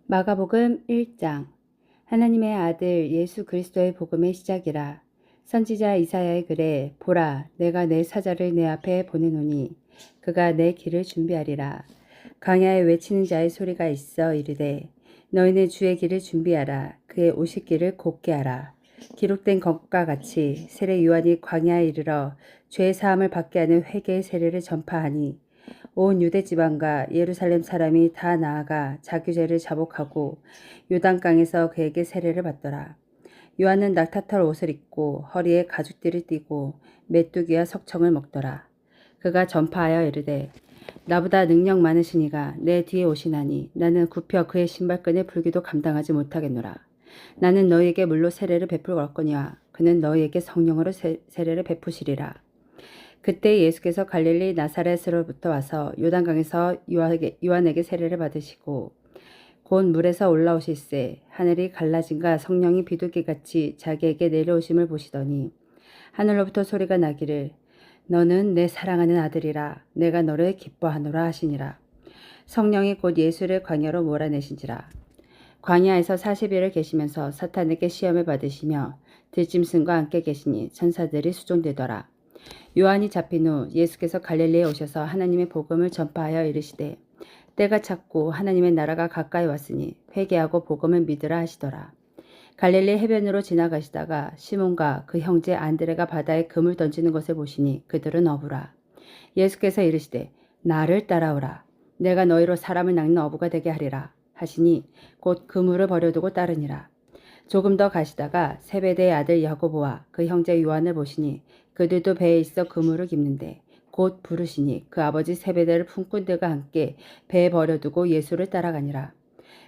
마가복음 1장. 하나님의 아들 예수 그리스도의 복음의 시작이라. 선지자 이사야의 글에 보라 내가 내 사자를 내 앞에 보내노니 그가 내 길을 준비하리라. 광야에 외치는 자의 소리가 있어 이르되 너희는 주의 길을 준비하라. 그의 오실 길을 곱게 하라. 기록된 것과 같이 세례 요한이 광야에 이르러 죄 사함을 받게 하는 회개의 세례를 전파하니 온 유대 지방과 예루살렘 사람이 다 나아가 자기 죄를 자복하고 요단강에서 그에게 세례를 받더라. 요한은 낙타털 옷을 입고 허리에 가죽띠를 띠고 메뚜기와 석청을 먹더라. 그가 전파하여 이르되 나보다 능력 많으신 이가 내 뒤에 오시나니 나는 굽혀 그의 신발끈의 불기도 감당하지 못하겠노라. 나는 너희에게 물로 세례를 베풀었거니와 그는 너희에게 성령으로 세례를 베푸시리라. 그때 예수께서 갈릴리 나사렛으로부터 와서 요단강에서 요한에게 세례를 받으시고 곧 물에서 올라오실새 하늘이 갈라진가 성령이 비둘기같이 자기에게 내려오심을 보시더니 하늘로부터 소리가 나기를 너는 내 사랑하는 아들이라 내가 너를 기뻐하노라 하시니라. 성령이 곧 예수를 광야로 몰아내신지라. 광야에서 40일을 계시면서 사탄에게 시험을 받으시며 들짐승과 함께 계시니 천사들이 수종되더라. 요한이 잡힌 후 예수께서 갈릴리에 오셔서 하나님의 복음을 전파하여 이르시되 때가 찼고 하나님의 나라가 가까이 왔으니 회개하고 복음을 믿으라 하시더라. 갈릴리 해변으로 지나가시다가 시몬과 그 형제 안드레가 바다에 금을 던지는 것을 보시니 그들은 어부라. 예수께서 이르시되 나를 따라오라. 내가 너희로 사람을 낚는 어부가 되게 하리라 하시니 곧 그물을 버려두고 따르니라. 조금 더 가시다가 세베대의 아들 야고보와 그 형제 요한을 보시니 그들도 배에 있어 그물을 깁는데 곧 부르시니 그 아버지 세베대를 품꾼들과 함께 배에 버려두고 예수를 따라가니라.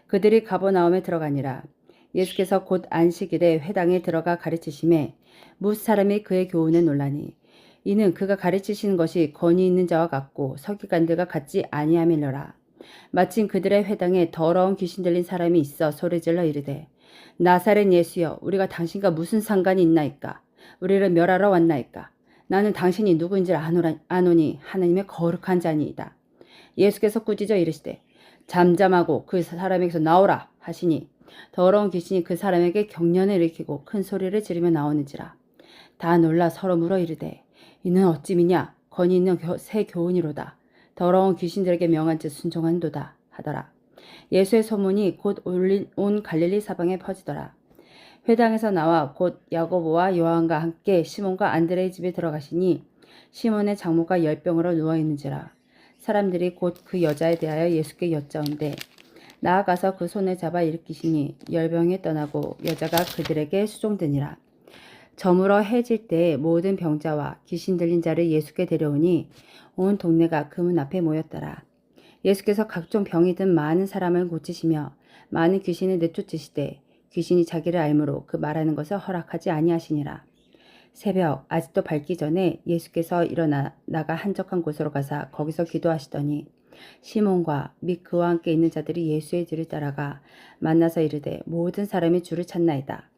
그들이 가버나움에 들어가니라. 예수께서 곧 안식일에 회당에 들어가 가르치심에 뭇 사람이 그의 교훈에 놀라니 이는 그가 가르치시는 것이 권위 있는 자와 같고 서기관들과 같지 아니함이로라. 마침 그들의 회당에 더러운 귀신 들린 사람이 있어 소리질러 이르되 나사렛 예수여 우리가 당신과 무슨 상관이 있나이까? 우리를 멸하러 왔나이까? 나는 당신이 누구인지를 아노니 하나님의 거룩한 자니이다. 예수께서 꾸짖어 이르시되 잠잠하고 그 사람에게서 나오라 하시니 더러운 귀신이 그 사람에게 경련을 일으키고 큰 소리를 지르며 나오는지라. 다 놀라 서로 물어 이르되 이는 어찌미냐? 권위 있는 새 교훈이로다. 더러운 귀신들에게 명한 즉 순종한도다 하더라. 예수의 소문이 곧 온 갈릴리 사방에 퍼지더라. 회당에서 나와 곧 야고보와 요한과 함께 시몬과 안드레의 집에 들어가시니 시몬의 장모가 열병으로 누워있는지라. 사람들이 곧 그 여자에 대하여 예수께 여짜온대 나아가서 그 손을 잡아 일으키시니 열병이 떠나고 여자가 그들에게 수종되니라. 저물어 해질 때 모든 병자와 귀신 들린 자를 예수께 데려오니 온 동네가 그 문 앞에 모였더라. 예수께서 각종 병이 든 많은 사람을 고치시며 많은 귀신을 내쫓으시되 귀신이 자기를 알므로 그 말하는 것을 허락하지 아니하시니라. 새벽 아직도 밝기 전에 예수께서 일어나 나가 한적한 곳으로 가사 거기서 기도하시더니 시몬과 및 그와 함께 있는 자들이 예수의 뒤를 따라가 만나서 이르되 모든 사람이 주를 찾나이다.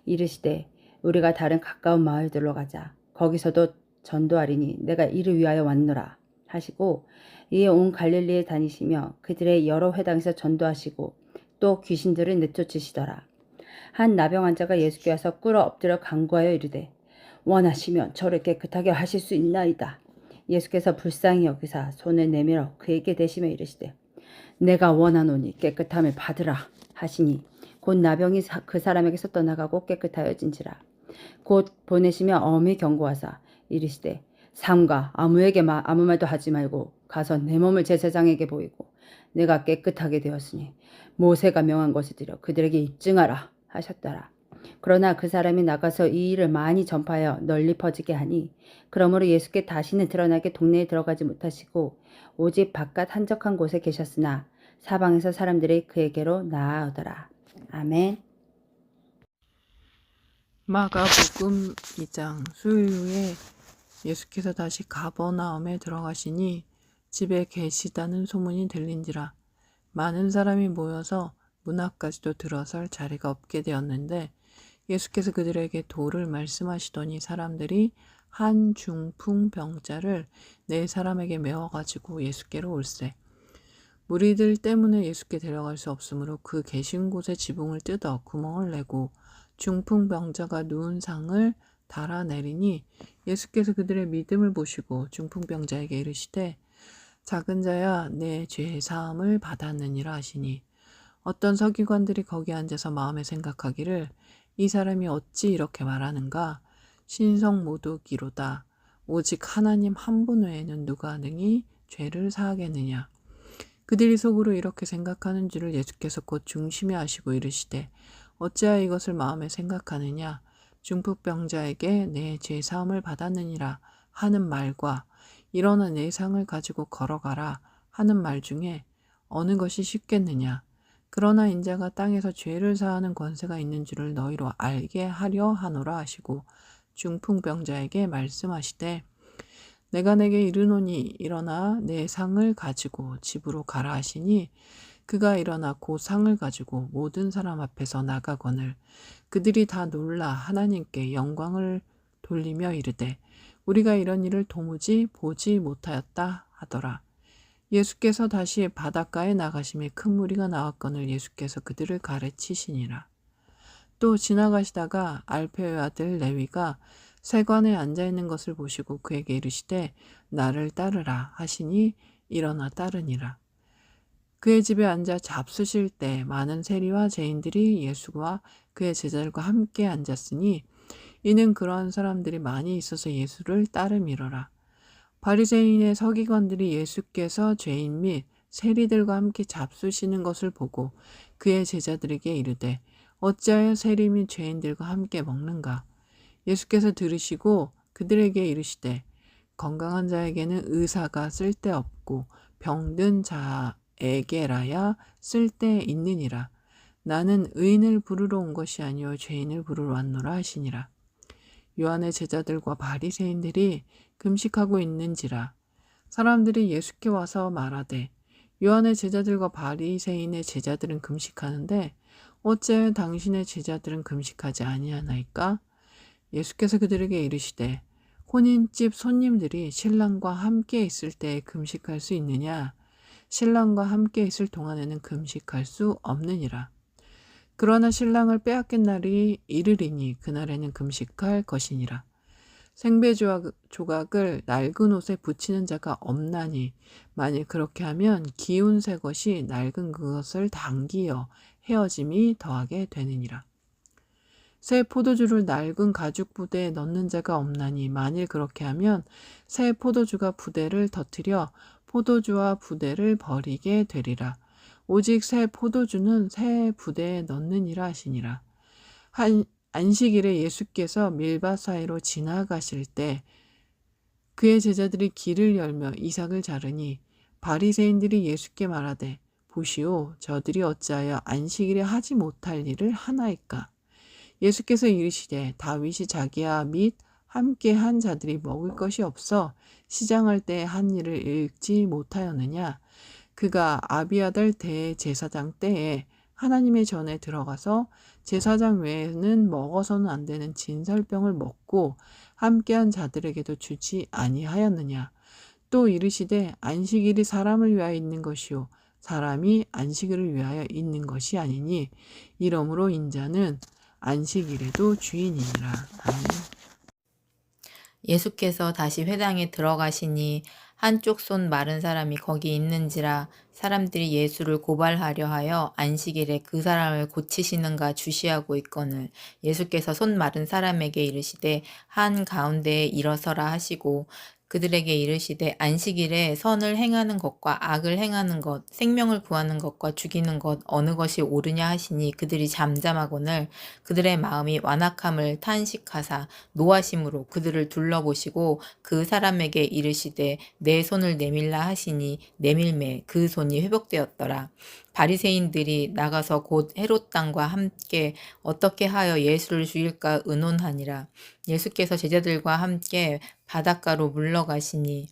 이르시되 우리가 다른 가까운 마을들로 가자. 거기서도 전도하리니 내가 이를 위하여 왔노라 하시고 이에 온 갈릴리에 다니시며 그들의 여러 회당에서 전도하시고 또 귀신들을 내쫓으시더라. 한 나병 환자가 예수께 와서 꿇어 엎드려 간구하여 이르되 원하시면 저를 깨끗하게 하실 수 있나이다. 예수께서 불쌍히 여기사 손을 내밀어 그에게 대시며 이르시되 내가 원하노니 깨끗함을 받으라 하시니 곧 나병이 그 사람에게서 떠나가고 깨끗하여진지라. 곧 보내시며 엄히 경고하사 이르시되 삼가 아무에게 아무 말도 하지 말고 가서 내 몸을 제사장에게 보이고 내가 깨끗하게 되었으니 모세가 명한 것을 들여 그들에게 입증하라 하셨더라. 그러나 그 사람이 나가서 이 일을 많이 전파하여 널리 퍼지게 하니 그러므로 예수께 다시는 드러나게 동네에 들어가지 못하시고 오직 바깥 한적한 곳에 계셨으나 사방에서 사람들이 그에게로 나아오더라. 아멘. 마가복음 2장. 수요일 후에 예수께서 다시 가버나움에 들어가시니 집에 계시다는 소문이 들린지라. 많은 사람이 모여서 문 앞까지도 들어설 자리가 없게 되었는데 예수께서 그들에게 도를 말씀하시더니 사람들이 한 중풍 병자를 4사람에게 메워가지고 예수께로 올세. 무리들 때문에 예수께 데려갈 수 없으므로 그 계신 곳에 지붕을 뜯어 구멍을 내고 중풍병자가 누운 상을 달아내리니 예수께서 그들의 믿음을 보시고 중풍병자에게 이르시되 작은 자야 내 죄 사함을 받았느니라 하시니 어떤 서기관들이 거기 앉아서 마음에 생각하기를 이 사람이 어찌 이렇게 말하는가 신성 모독이로다 오직 하나님 한 분 외에는 누가 능히 죄를 사하겠느냐. 그들이 속으로 이렇게 생각하는 줄을 예수께서 곧 중심에 아시고 이르시되 어찌하여 이것을 마음에 생각하느냐 중풍병자에게 내 죄 사함을 받았느니라 하는 말과 일어나 내 상을 가지고 걸어가라 하는 말 중에 어느 것이 쉽겠느냐. 그러나 인자가 땅에서 죄를 사하는 권세가 있는 줄을 너희로 알게 하려 하노라 하시고 중풍병자에게 말씀하시되 내가 내게 이르노니 일어나 내 상을 가지고 집으로 가라 하시니 그가 일어나 그 상을 가지고 모든 사람 앞에서 나가거늘 그들이 다 놀라 하나님께 영광을 돌리며 이르되 우리가 이런 일을 도무지 보지 못하였다 하더라. 예수께서 다시 바닷가에 나가심에 큰 무리가 나왔거늘 예수께서 그들을 가르치시니라. 또 지나가시다가 알페의 아들 레위가 세관에 앉아있는 것을 보시고 그에게 이르시되 나를 따르라 하시니 일어나 따르니라. 그의 집에 앉아 잡수실 때 많은 세리와 죄인들이 예수와 그의 제자들과 함께 앉았으니 이는 그러한 사람들이 많이 있어서 예수를 따름이러라. 바리새인의 서기관들이 예수께서 죄인 및 세리들과 함께 잡수시는 것을 보고 그의 제자들에게 이르되 어찌하여 세리 및 죄인들과 함께 먹는가. 예수께서 들으시고 그들에게 이르시되 건강한 자에게는 의사가 쓸데없고 병든 자에게라야 쓸데 있느니라. 나는 의인을 부르러 온 것이 아니요 죄인을 부르러 왔노라 하시니라. 요한의 제자들과 바리새인들이 금식하고 있는지라. 사람들이 예수께 와서 말하되 요한의 제자들과 바리새인의 제자들은 금식하는데 어째 당신의 제자들은 금식하지 아니하나이까? 예수께서 그들에게 이르시되 혼인집 손님들이 신랑과 함께 있을 때에 금식할 수 있느냐? 신랑과 함께 있을 동안에는 금식할 수 없느니라. 그러나 신랑을 빼앗긴 날이 이르리니 그날에는 금식할 것이니라. 생배 조각을 낡은 옷에 붙이는 자가 없나니 만일 그렇게 하면 기운 새 것이 낡은 그것을 당기어 헤어짐이 더하게 되느니라. 새 포도주를 낡은 가죽 부대에 넣는 자가 없나니 만일 그렇게 하면 새 포도주가 부대를 터뜨려 포도주와 부대를 버리게 되리라. 오직 새 포도주는 새 부대에 넣느니라 하시니라. 안식일에 예수께서 밀밭 사이로 지나가실 때 그의 제자들이 길을 열며 이삭을 자르니 바리새인들이 예수께 말하되 보시오 저들이 어찌하여 안식일에 하지 못할 일을 하나이까. 예수께서 이르시되 다윗이 자기와 및 함께 한 자들이 먹을 것이 없어 시장할 때 한 일을 읽지 못하였느냐. 그가 아비아달 대제사장 때에 하나님의 전에 들어가서 제사장 외에는 먹어서는 안 되는 진설병을 먹고 함께한 자들에게도 주지 아니하였느냐. 또 이르시되 안식일이 사람을 위하여 있는 것이요 사람이 안식일을 위하여 있는 것이 아니니 이러므로 인자는 안식일에도 주인이니라. 아멘. 예수께서 다시 회당에 들어가시니 한쪽 손 마른 사람이 거기 있는지라. 사람들이 예수를 고발하려 하여 안식일에 그 사람을 고치시는가 주시하고 있거늘 예수께서 손 마른 사람에게 이르시되 한 가운데에 일어서라 하시고 그들에게 이르시되 안식일에 선을 행하는 것과 악을 행하는 것, 생명을 구하는 것과 죽이는 것 어느 것이 옳으냐 하시니 그들이 잠잠하거늘 그들의 마음이 완악함을 탄식하사 노하심으로 그들을 둘러보시고 그 사람에게 이르시되 내 손을 내밀라 하시니 내밀매 그 손이 회복되었더라. 바리새인들이 나가서 곧 헤롯 당과 함께 어떻게 하여 예수를 죽일까 의논하니라. 예수께서 제자들과 함께 바닷가로 물러가시니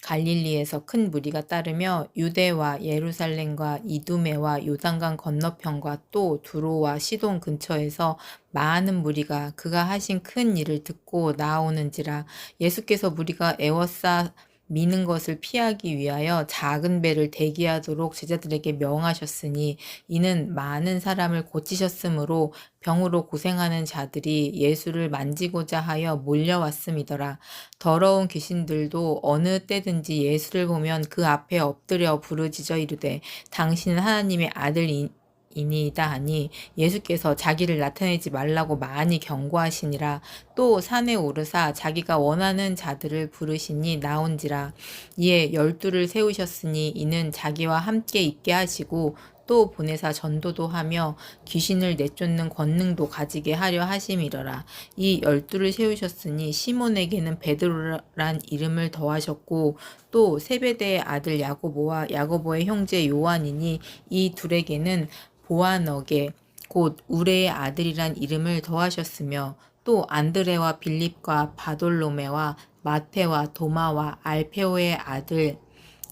갈릴리에서 큰 무리가 따르며 유대와 예루살렘과 이두메와 요단강 건너편과 또 두로와 시돈 근처에서 많은 무리가 그가 하신 큰 일을 듣고 나오는지라. 예수께서 무리가 애워싸 미는 것을 피하기 위하여 작은 배를 대기하도록 제자들에게 명하셨으니 이는 많은 사람을 고치셨으므로 병으로 고생하는 자들이 예수를 만지고자 하여 몰려왔음이더라. 더러운 귀신들도 어느 때든지 예수를 보면 그 앞에 엎드려 부르짖어 이르되 당신은 하나님의 아들이니이다 하니 예수께서 자기를 나타내지 말라고 많이 경고하시니라. 또 산에 오르사 자기가 원하는 자들을 부르시니 나온지라. 이에 12를 세우셨으니 이는 자기와 함께 있게 하시고 또 보내사 전도도 하며 귀신을 내쫓는 권능도 가지게 하려 하심이러라. 이 12를 세우셨으니 시몬에게는 베드로란 이름을 더하셨고 또 세베대의 아들 야고보와 야고보의 형제 요한이니 이 둘에게는 보아너게 곧 우레의 아들이란 이름을 더하셨으며 또 안드레와 빌립과 바돌로메와 마테와 도마와 알페오의 아들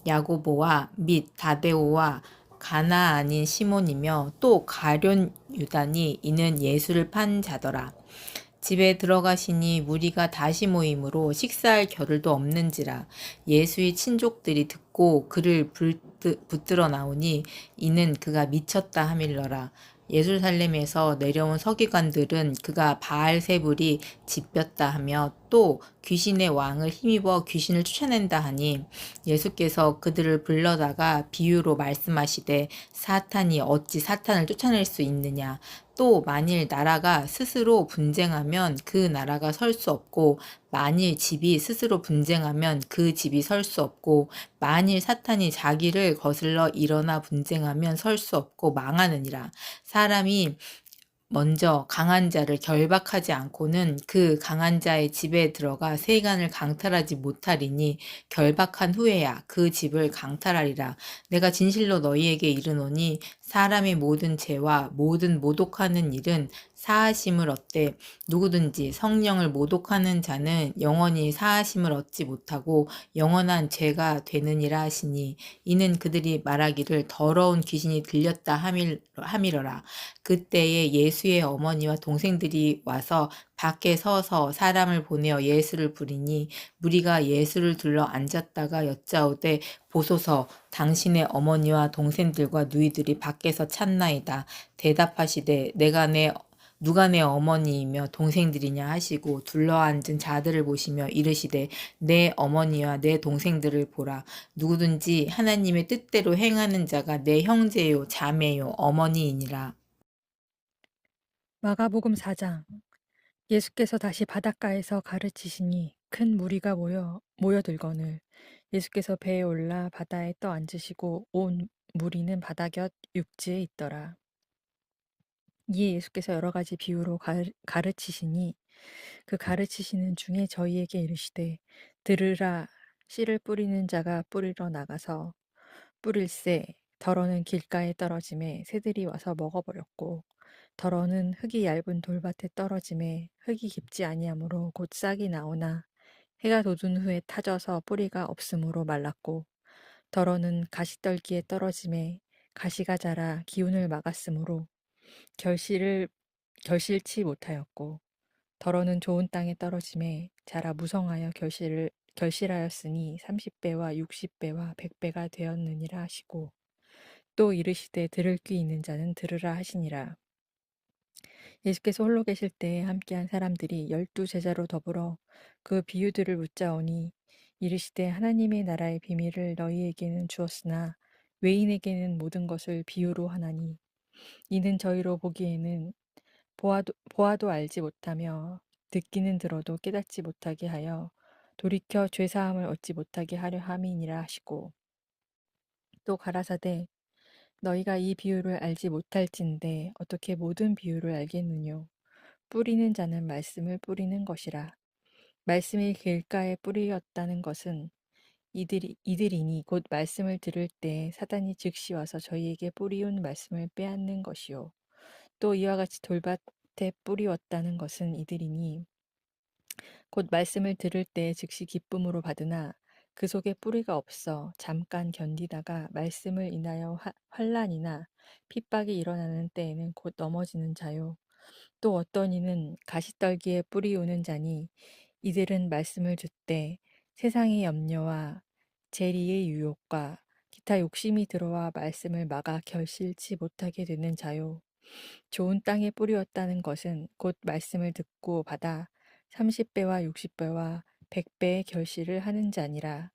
야고보와 및 다데오와 가나 아닌 시몬이며 또 가룟 유다니 이는 예수를 판 자더라. 집에 들어가시니 무리가 다시 모이므로 식사할 겨를도 없는지라. 예수의 친족들이 듣고 그를 붙들어 나오니 이는 그가 미쳤다 하밀러라. 예루살렘에서 내려온 서기관들은 그가 바알세불이 집혔다 하며 또 귀신의 왕을 힘입어 귀신을 쫓아낸다 하니 예수께서 그들을 불러다가 비유로 말씀하시되 사탄이 어찌 사탄을 쫓아낼 수 있느냐. 또 만일 나라가 스스로 분쟁하면 그 나라가 설 수 없고 만일 집이 스스로 분쟁하면 그 집이 설 수 없고 만일 사탄이 자기를 거슬러 일어나 분쟁하면 설 수 없고 망하느니라. 사람이 먼저 강한 자를 결박하지 않고는 그 강한 자의 집에 들어가 세간을 강탈하지 못하리니 결박한 후에야 그 집을 강탈하리라. 내가 진실로 너희에게 이르노니 사람의 모든 죄와 모든 모독하는 일은 사하심을 얻되 누구든지 성령을 모독하는 자는 영원히 사하심을 얻지 못하고 영원한 죄가 되느니라 하시니 이는 그들이 말하기를 더러운 귀신이 들렸다 함이러라. 그때에 예수의 어머니와 동생들이 와서 밖에 서서 사람을 보내어 예수를 부리니 무리가 예수를 둘러 앉았다가 여짜오되 보소서 당신의 어머니와 동생들과 누이들이 밖에서 찾나이다. 대답하시되 누가 내 어머니이며 동생들이냐 하시고 둘러앉은 자들을 보시며 이르시되 내 어머니와 내 동생들을 보라. 누구든지 하나님의 뜻대로 행하는 자가 내 형제요 자매요 어머니이니라. 마가복음 4장. 예수께서 다시 바닷가에서 가르치시니 큰 무리가 모여들거늘 예수께서 배에 올라 바다에 떠 앉으시고 온 무리는 바다 곁 육지에 있더라. 이에 예수께서 여러 가지 비유로 가르치시니 그 가르치시는 중에 저희에게 이르시되 들으라. 씨를 뿌리는 자가 뿌리러 나가서 뿌릴새 더러는 길가에 떨어짐에 새들이 와서 먹어버렸고 더러는 흙이 얇은 돌밭에 떨어짐에 흙이 깊지 아니하므로 곧 싹이 나오나 해가 돋은 후에 타져서 뿌리가 없으므로 말랐고 더러는 가시떨기에 떨어짐에 가시가 자라 기운을 막았으므로 결실치 못하였고 더러는 좋은 땅에 떨어짐에 자라 무성하여 결실하였으니 30배와 60배와 100배가 되었느니라 하시고 또 이르시되 들을 귀 있는 자는 들으라 하시니라. 예수께서 홀로 계실 때에 함께한 사람들이 12제자로 더불어 그 비유들을 묻자오니 이르시되 하나님의 나라의 비밀을 너희에게는 주었으나 외인에게는 모든 것을 비유로 하나니 이는 저희로 보기에는 보아도 알지 못하며 듣기는 들어도 깨닫지 못하게 하여 돌이켜 죄사함을 얻지 못하게 하려 함이니라 하시고 또 가라사대 너희가 이 비유를 알지 못할진대 어떻게 모든 비유를 알겠느뇨. 뿌리는 자는 말씀을 뿌리는 것이라. 말씀이 길가에 뿌리였다는 것은 이들이니 곧 말씀을 들을 때 사단이 즉시 와서 저희에게 뿌리운 말씀을 빼앗는 것이요. 또 이와 같이 돌밭에 뿌리웠다는 것은 이들이니 곧 말씀을 들을 때 즉시 기쁨으로 받으나 그 속에 뿌리가 없어 잠깐 견디다가 말씀을 인하여 환난이나 핍박이 일어나는 때에는 곧 넘어지는 자요. 또 어떤 이는 가시떨기에 뿌리우는 자니 이들은 말씀을 듣되 세상의 염려와 재리의 유혹과 기타 욕심이 들어와 말씀을 막아 결실치 못하게 되는 자요. 좋은 땅에 뿌리었다는 것은 곧 말씀을 듣고 받아 30배와 60배와 100배의 결실을 하는 자니라.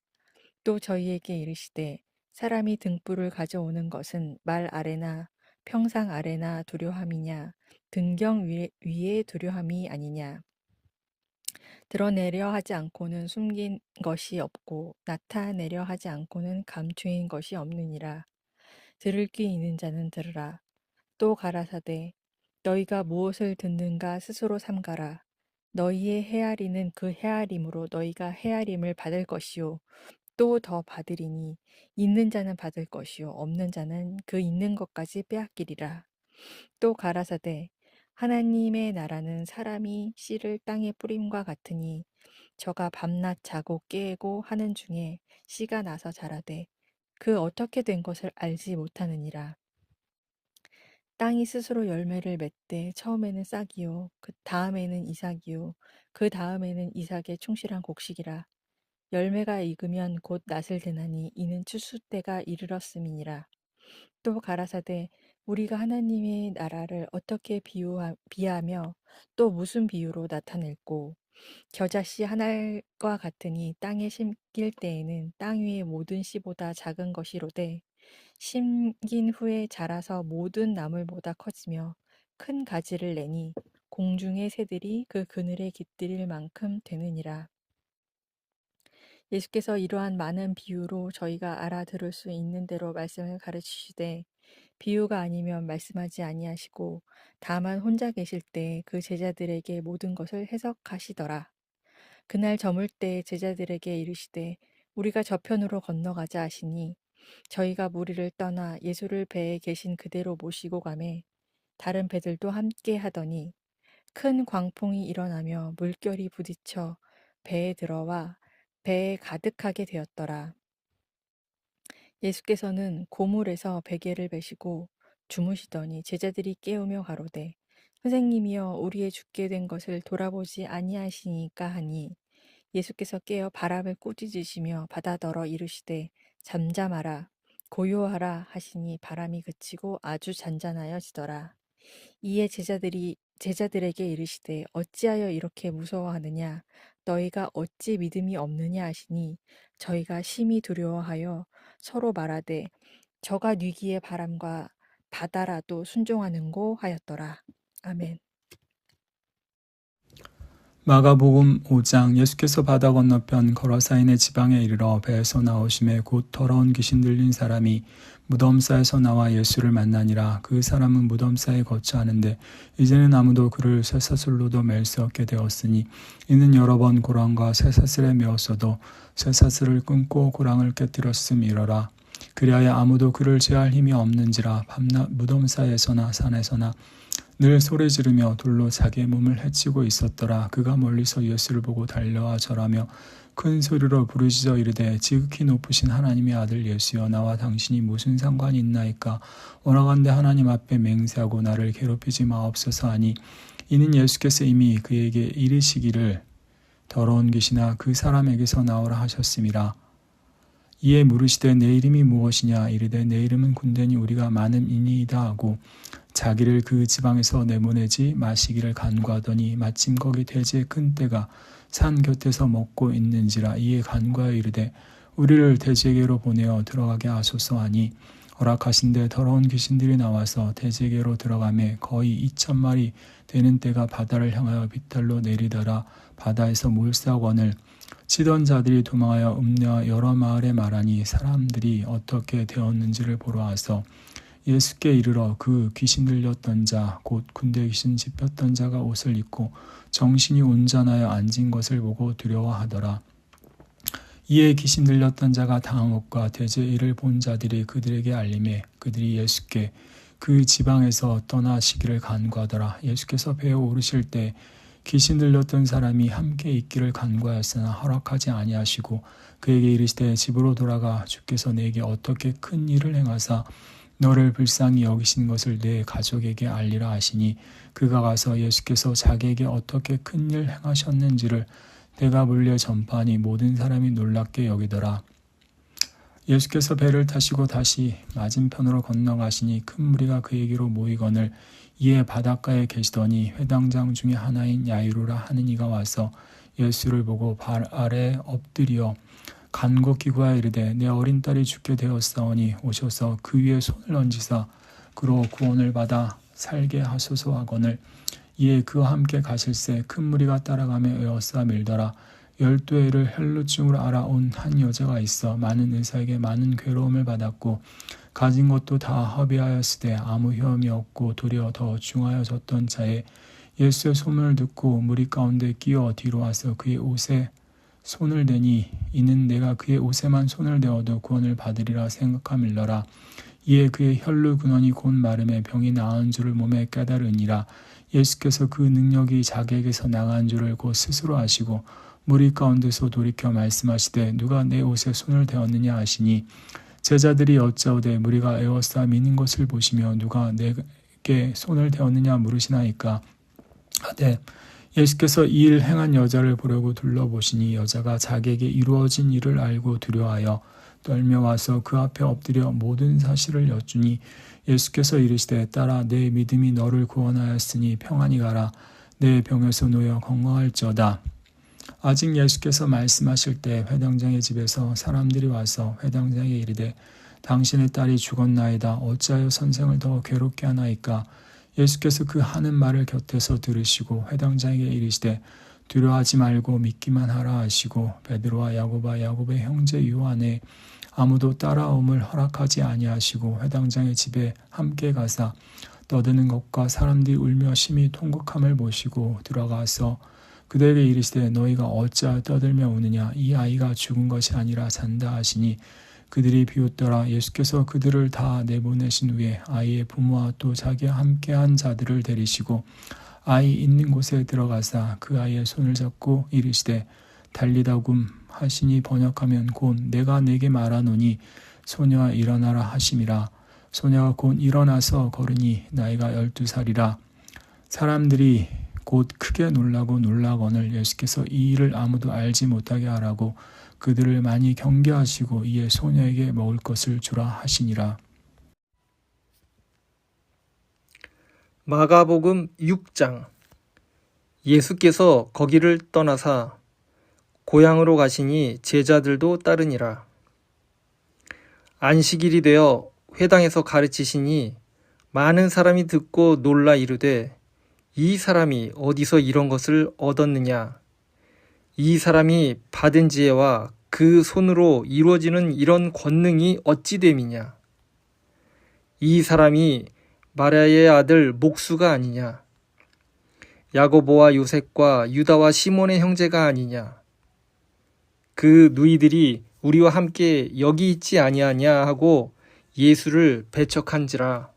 또 저희에게 이르시되 사람이 등불을 가져오는 것은 말 아래나 평상 아래나 두려함이냐 등경 위에 두려함이 아니냐. 드러내려 하지 않고는 숨긴 것이 없고 나타내려 하지 않고는 감추인 것이 없느니라. 들을 귀 있는 자는 들으라. 또 가라사대 너희가 무엇을 듣는가 스스로 삼가라. 너희의 헤아리는 그 헤아림으로 너희가 헤아림을 받을 것이요 또 더 받으리니 있는 자는 받을 것이요 없는 자는 그 있는 것까지 빼앗기리라. 또 가라사대 하나님의 나라는 사람이 씨를 땅에 뿌림과 같으니 저가 밤낮 자고 깨고 하는 중에 씨가 나서 자라되 그 어떻게 된 것을 알지 못하느니라. 땅이 스스로 열매를 맺되 처음에는 싹이요 그 다음에는 이삭이요 그 다음에는 이삭의 충실한 곡식이라. 열매가 익으면 곧 낫을 드나니 이는 추수 때가 이르렀음이니라. 또 가라사대 우리가 하나님의 나라를 어떻게 비하며 또 무슨 비유로 나타낼꼬. 겨자씨 한 알과 같으니 땅에 심길 때에는 땅 위의 모든 씨보다 작은 것이로되 심긴 후에 자라서 모든 나물보다 커지며 큰 가지를 내니 공중의 새들이 그 그늘에 깃들일 만큼 되느니라. 예수께서 이러한 많은 비유로 저희가 알아들을 수 있는 대로 말씀을 가르치시되 비유가 아니면 말씀하지 아니하시고 다만 혼자 계실 때 그 제자들에게 모든 것을 해석하시더라. 그날 저물 때 제자들에게 이르시되 우리가 저편으로 건너가자 하시니 저희가 무리를 떠나 예수를 배에 계신 그대로 모시고 가매 다른 배들도 함께 하더니 큰 광풍이 일어나며 물결이 부딪혀 배에 들어와 배에 가득하게 되었더라. 예수께서는 고물에서 베개를 베시고 주무시더니 제자들이 깨우며 가로되 선생님이여 우리의 죽게 된 것을 돌아보지 아니하시니까 하니 예수께서 깨어 바람을 꾸짖으시며 바다더러 이르시되 잠잠하라 고요하라 하시니 바람이 그치고 아주 잔잔하여지더라. 이에 제자들에게 이르시되 어찌하여 이렇게 무서워하느냐 너희가 어찌 믿음이 없느냐 하시니 저희가 심히 두려워하여 서로 말하되 저가 뉘기에 바람과 바다라도 순종하는고 하였더라. 아멘. 마가복음 5장. 예수께서 바다 건너편 거라사인의 지방에 이르러 배에서 나오심에 곧 더러운 귀신 들린 사람이 무덤사에서 나와 예수를 만나니라. 그 사람은 무덤사에 거처하는데 이제는 아무도 그를 쇠사슬로도 맬 수 없게 되었으니 이는 여러 번 고랑과 쇠사슬에 메었어도 쇠사슬을 끊고 고랑을 깨뜨렸음이러라. 그리하여 아무도 그를 제할 힘이 없는지라. 밤낮 무덤사에서나 산에서나 늘 소리 지르며 돌로 자기의 몸을 해치고 있었더라. 그가 멀리서 예수를 보고 달려와 절하며 큰 소리로 부르짖어 이르되 지극히 높으신 하나님의 아들 예수여 나와 당신이 무슨 상관이 있나이까. 원하건대 하나님 앞에 맹세하고 나를 괴롭히지 마옵소서 하니 이는 예수께서 이미 그에게 이르시기를 더러운 귀신아 그 사람에게서 나오라 하셨음이라. 이에 물으시되 내 이름이 무엇이냐. 이르되 내 이름은 군대니 우리가 많음이니이다 하고 자기를 그 지방에서 내보내지 마시기를 간구하더니 마침 거기 돼지의 큰 떼가 산 곁에서 먹고 있는지라. 이에 간구하여 이르되 우리를 돼지에게로 보내어 들어가게 하소서 하니 허락하신대 더러운 귀신들이 나와서 돼지에게로 들어가매 거의 2,000마리 되는 떼가 바다를 향하여 빗달로 내리더라. 바다에서 몰사원을 치던 자들이 도망하여 읍내와 여러 마을에 말하니 사람들이 어떻게 되었는지를 보러 와서 예수께 이르러 그 귀신 들렸던 자 곧 군대 귀신 짚혔던 자가 옷을 입고 정신이 온전하여 앉은 것을 보고 두려워하더라. 이에 귀신 들렸던 자가 당한 것과 돼지의 일을 본 자들이 그들에게 알림해 그들이 예수께 그 지방에서 떠나시기를 간구하더라. 예수께서 배에 오르실 때 귀신 들렸던 사람이 함께 있기를 간구하였으나 허락하지 아니하시고 그에게 이르시되 집으로 돌아가 주께서 내게 어떻게 큰 일을 행하사 너를 불쌍히 여기신 것을 내 가족에게 알리라 하시니 그가 가서 예수께서 자기에게 어떻게 큰 일 행하셨는지를 배가 물려 전파하니 모든 사람이 놀랍게 여기더라. 예수께서 배를 타시고 다시 맞은편으로 건너가시니 큰 무리가 그에게로 모이거늘 이에 바닷가에 계시더니 회당장 중에 하나인 야이로라 하는 이가 와서 예수를 보고 발 아래 엎드려 간곡히 구하여 이르되 내 어린 딸이 죽게 되었사오니 오셔서 그 위에 손을 얹으사 그로 구원을 받아 살게 하소서 하거늘 이에 그와 함께 가실새 큰 무리가 따라가며 에워싸 밀더라. 12해를 혈루증으로 알아온 한 여자가 있어 많은 의사에게 많은 괴로움을 받았고 가진 것도 다 허비하였으되 아무 효험이 없고 도리어 더 중하여졌던 자에 예수의 소문을 듣고 무리 가운데 끼어 뒤로 와서 그의 옷에 손을 대니 이는 내가 그의 옷에만 손을 대어도 구원을 받으리라 생각함일러라. 이에 그의 혈루 근원이 곧 마름에 병이 나은 줄을 몸에 깨달으니라. 예수께서 그 능력이 자기에게서 나간 줄을 곧 스스로 아시고 무리 가운데서 돌이켜 말씀하시되 누가 내 옷에 손을 대었느냐 하시니 제자들이 여짜오되 무리가 에워싸 미는 것을 보시며 누가 내게 손을 대었느냐 물으시나이까 하되 예수께서 이 일 행한 여자를 보려고 둘러보시니 여자가 자기에게 이루어진 일을 알고 두려워하여 떨며 와서 그 앞에 엎드려 모든 사실을 여쭈니 예수께서 이르시되 딸아 내 믿음이 너를 구원하였으니 평안히 가라 내 병에서 놓여 건강할지어다. 아직 예수께서 말씀하실 때 회당장의 집에서 사람들이 와서 회당장에게 이르되 당신의 딸이 죽었나이다 어찌하여 선생을 더 괴롭게 하나이까. 예수께서 그 하는 말을 곁에서 들으시고 회당장에게 이르시되 두려워하지 말고 믿기만 하라 하시고 베드로와 야고보와 야고보의 형제 요한에 아무도 따라옴을 허락하지 아니하시고 회당장의 집에 함께 가사 떠드는 것과 사람들이 울며 심히 통곡함을 보시고 들어가서 그들에게 이르시되 너희가 어찌하여 떠들며 우느냐 이 아이가 죽은 것이 아니라 산다 하시니 그들이 비웃더라. 예수께서 그들을 다 내보내신 후에 아이의 부모와 또 자기와 함께한 자들을 데리시고 아이 있는 곳에 들어가사 그 아이의 손을 잡고 이르시되 달리다굼 하시니 번역하면 곧 내가 내게 말하노니 소녀아 일어나라 하심이라. 소녀가 곧 일어나서 걸으니 나이가 12살이라. 사람들이 곧 크게 놀라고 놀라거늘 예수께서 이 일을 아무도 알지 못하게 하라고 그들을 많이 경계하시고 이에 소녀에게 먹을 것을 주라 하시니라. 마가복음 6장. 예수께서 거기를 떠나사 고향으로 가시니 제자들도 따르니라. 안식일이 되어 회당에서 가르치시니 많은 사람이 듣고 놀라 이르되 이 사람이 어디서 이런 것을 얻었느냐. 이 사람이 받은 지혜와 그 손으로 이루어지는 이런 권능이 어찌 됨이냐. 이 사람이 마리아의 아들 목수가 아니냐. 야고보와 요셉과 유다와 시몬의 형제가 아니냐. 그 누이들이 우리와 함께 여기 있지 아니하냐 하고 예수를 배척한지라.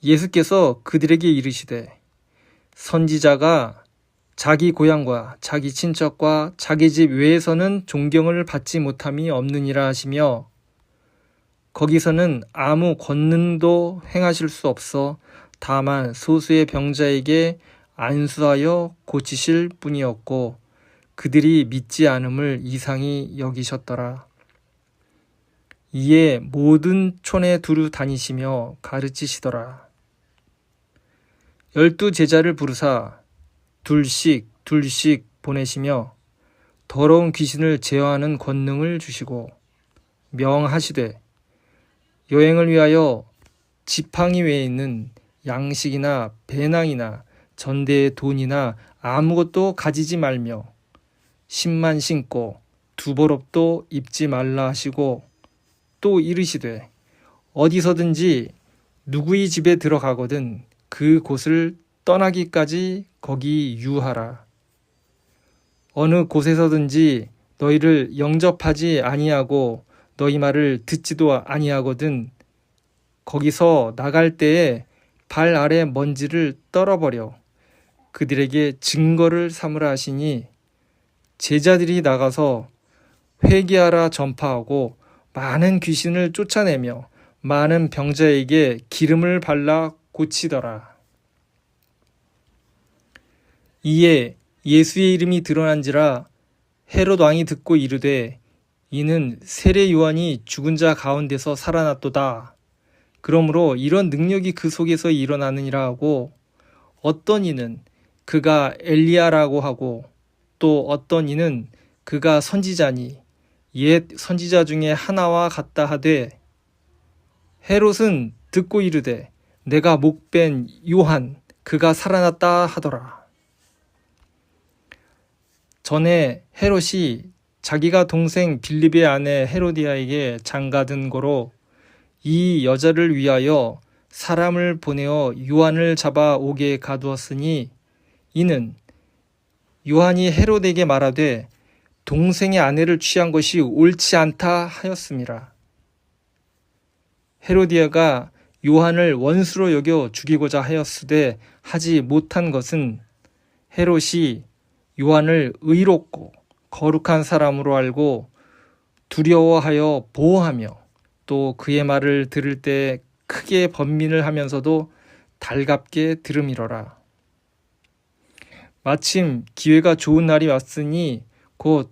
예수께서 그들에게 이르시되 선지자가 자기 고향과 자기 친척과 자기 집 외에서는 존경을 받지 못함이 없느니라 하시며 거기서는 아무 권능도 행하실 수 없어 다만 소수의 병자에게 안수하여 고치실 뿐이었고 그들이 믿지 않음을 이상히 여기셨더라. 이에 모든 촌에 두루 다니시며 가르치시더라. 12 제자를 부르사 둘씩 보내시며 더러운 귀신을 제어하는 권능을 주시고 명하시되 여행을 위하여 지팡이 외에 있는 양식이나 배낭이나 전대의 돈이나 아무것도 가지지 말며 신만 신고 두벌업도 입지 말라 하시고 또 이르시되 어디서든지 누구의 집에 들어가거든 그 곳을 떠나기까지 거기 유하라. 어느 곳에서든지 너희를 영접하지 아니하고 너희 말을 듣지도 아니하거든 거기서 나갈 때에 발 아래 먼지를 떨어버려 그들에게 증거를 삼으라 하시니 제자들이 나가서 회개하라 전파하고 많은 귀신을 쫓아내며 많은 병자에게 기름을 발라 고치더라. 이에 예수의 이름이 드러난지라 헤롯 왕이 듣고 이르되 이는 세례 요한이 죽은 자 가운데서 살아났도다. 그러므로 이런 능력이 그 속에서 일어나느니라 하고, 어떤 이는 그가 엘리야라고 하고, 또 어떤 이는 그가 선지자니 옛 선지자 중에 하나와 같다 하되, 헤롯은 듣고 이르되 내가 목벤 요한 그가 살아났다 하더라. 전에 헤롯이 자기가 동생 빌립의 아내 헤로디아에게 장가든 거로 이 여자를 위하여 사람을 보내어 요한을 잡아 오게 가두었으니, 이는 요한이 헤롯에게 말하되 동생의 아내를 취한 것이 옳지 않다 하였음이라. 헤로디아가 요한을 원수로 여겨 죽이고자 하였으되 하지 못한 것은, 헤롯이 요한을 의롭고 거룩한 사람으로 알고 두려워하여 보호하며, 또 그의 말을 들을 때 크게 번민을 하면서도 달갑게 들음이러라. 마침 기회가 좋은 날이 왔으니 곧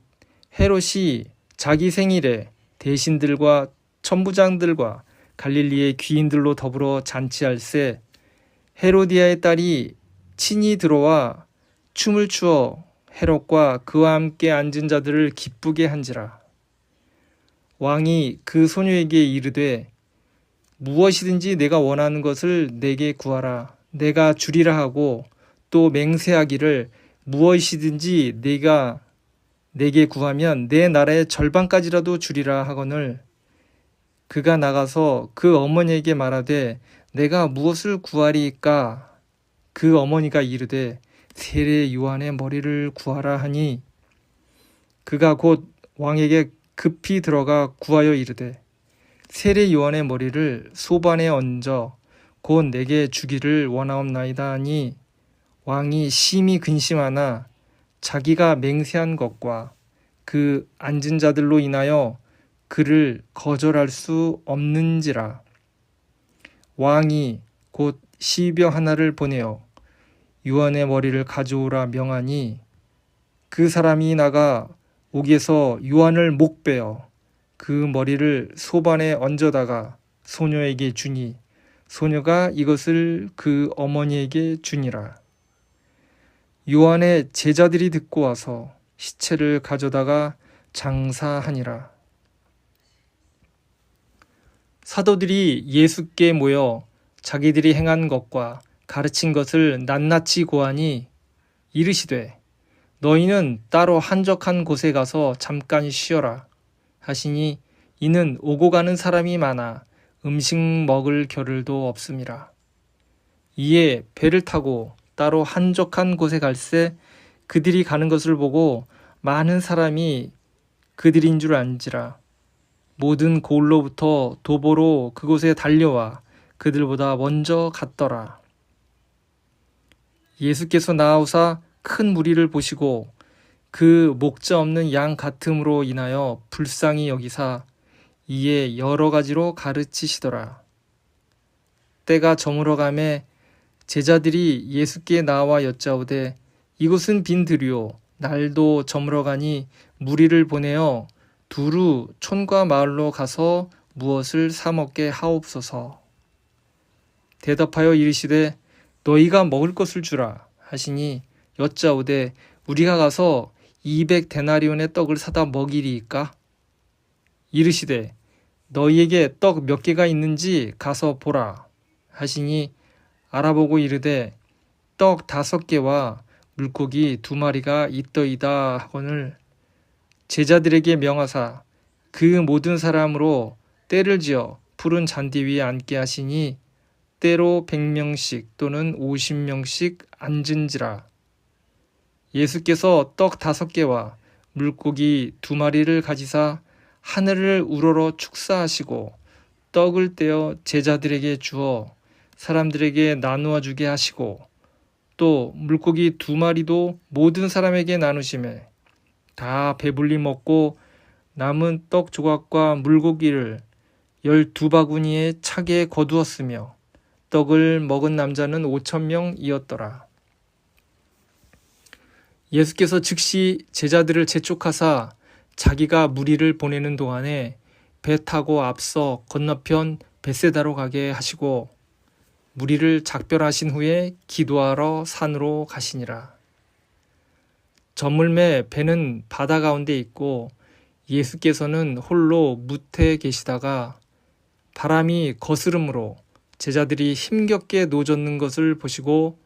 헤롯이 자기 생일에 대신들과 천부장들과 갈릴리의 귀인들로 더불어 잔치할세, 헤로디아의 딸이 친히 들어와 춤을 추어 헤롯과 그와 함께 앉은 자들을 기쁘게 한지라. 왕이 그 소녀에게 이르되 무엇이든지 내가 원하는 것을 내게 구하라. 내가 주리라 하고, 또 맹세하기를 무엇이든지 네가 내게 구하면 내 나라의 절반까지라도 주리라 하거늘, 그가 나가서 그 어머니에게 말하되 내가 무엇을 구하리이까? 그 어머니가 이르되 세례 요한의 머리를 구하라 하니, 그가 곧 왕에게 급히 들어가 구하여 이르되 세례 요한의 머리를 소반에 얹어 곧 내게 주기를 원하옵나이다 하니, 왕이 심히 근심하나 자기가 맹세한 것과 그 앉은 자들로 인하여 그를 거절할 수 없는지라. 왕이 곧 시병 하나를 보내어 요한의 머리를 가져오라 명하니, 그 사람이 나가 옥에서 요한을 목베어 그 머리를 소반에 얹어다가 소녀에게 주니, 소녀가 이것을 그 어머니에게 주니라. 요한의 제자들이 듣고 와서 시체를 가져다가 장사하니라. 사도들이 예수께 모여 자기들이 행한 것과 가르친 것을 낱낱이 고하니, 이르시되 너희는 따로 한적한 곳에 가서 잠깐 쉬어라 하시니, 이는 오고 가는 사람이 많아 음식 먹을 겨를도 없음이라. 이에 배를 타고 따로 한적한 곳에 갈새 그들이 가는 것을 보고 많은 사람이 그들인 줄 안지라. 모든 고을로부터 도보로 그곳에 달려와 그들보다 먼저 갔더라. 예수께서 나아오사 큰 무리를 보시고 그 목자 없는 양 같음으로 인하여 불쌍히 여기사 이에 여러 가지로 가르치시더라. 때가 저물어 가매 제자들이 예수께 나와 여짜오되 이곳은 빈들이요 날도 저물어 가니 무리를 보내어 두루 촌과 마을로 가서 무엇을 사 먹게 하옵소서. 대답하여 이르시되 너희가 먹을 것을 주라 하시니, 여짜오되 우리가 가서 200데나리온의 떡을 사다 먹이리이까? 이르시되 너희에게 떡 몇 개가 있는지 가서 보라 하시니, 알아보고 이르되 떡 5개와 물고기 2마리가 있더이다 하거늘, 제자들에게 명하사 그 모든 사람으로 때를 지어 푸른 잔디 위에 앉게 하시니, 때로 100명씩 또는 50명씩 앉은지라. 예수께서 떡 5개와 물고기 2마리를 가지사 하늘을 우러러 축사하시고 떡을 떼어 제자들에게 주어 사람들에게 나누어 주게 하시고, 또 물고기 2마리도 모든 사람에게 나누시매 다 배불리 먹고 남은 떡 조각과 물고기를 12바구니에 차게 거두었으며 떡을 먹은 남자는 5,000명이었더라. 예수께서 즉시 제자들을 재촉하사 자기가 무리를 보내는 동안에 배 타고 앞서 건너편 벳세다로 가게 하시고 무리를 작별하신 후에 기도하러 산으로 가시니라. 저물매 배는 바다 가운데 있고 예수께서는 홀로 무태에 계시다가 바람이 거스름으로 제자들이 힘겹게 노젓는 것을 보시고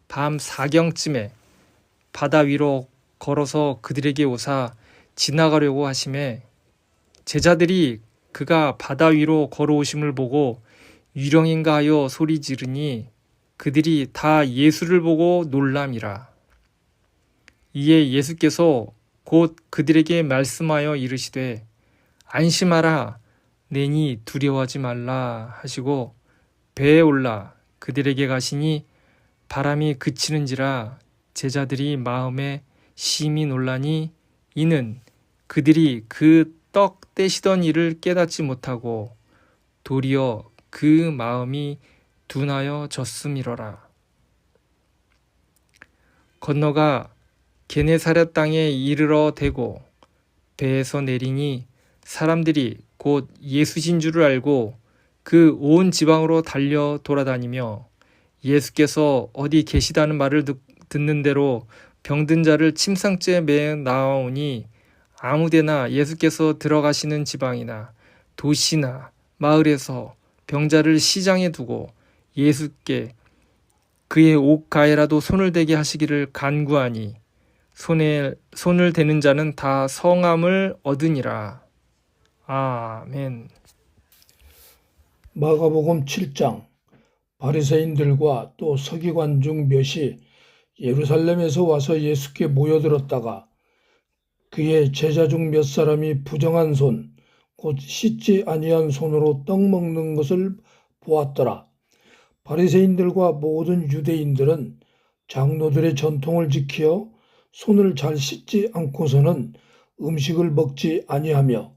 밤 사경쯤에 바다 위로 걸어서 그들에게 오사 지나가려고 하심에 제자들이 그가 바다 위로 걸어오심을 보고 유령인가 하여 소리 지르니 그들이 다 예수를 보고 놀람이라. 이에 예수께서 곧 그들에게 말씀하여 이르시되 안심하라 내니 두려워하지 말라 하시고 배에 올라 그들에게 가시니 바람이 그치는지라 제자들이 마음에 심히 놀라니 이는 그들이 그 떡 떼시던 일을 깨닫지 못하고 도리어 그 마음이 둔하여 졌음이러라. 건너가 게네사렛 땅에 이르러 대고 배에서 내리니 사람들이 곧 예수신 줄을 알고 그 온 지방으로 달려 돌아다니며 예수께서 어디 계시다는 말을 듣는 대로 병든 자를 침상째에 매 나아오니 아무데나 예수께서 들어가시는 지방이나 도시나 마을에서 병자를 시장에 두고 예수께 그의 옷가에라도 손을 대게 하시기를 간구하니 손을 대는 자는 다 성함을 얻으니라. 아멘. 마가복음 7장. 바리새인들과 또 서기관 중 몇이 예루살렘에서 와서 예수께 모여들었다가 그의 제자 중 몇 사람이 부정한 손, 곧 씻지 아니한 손으로 떡 먹는 것을 보았더라. 바리새인들과 모든 유대인들은 장로들의 전통을 지키어 손을 잘 씻지 않고서는 음식을 먹지 아니하며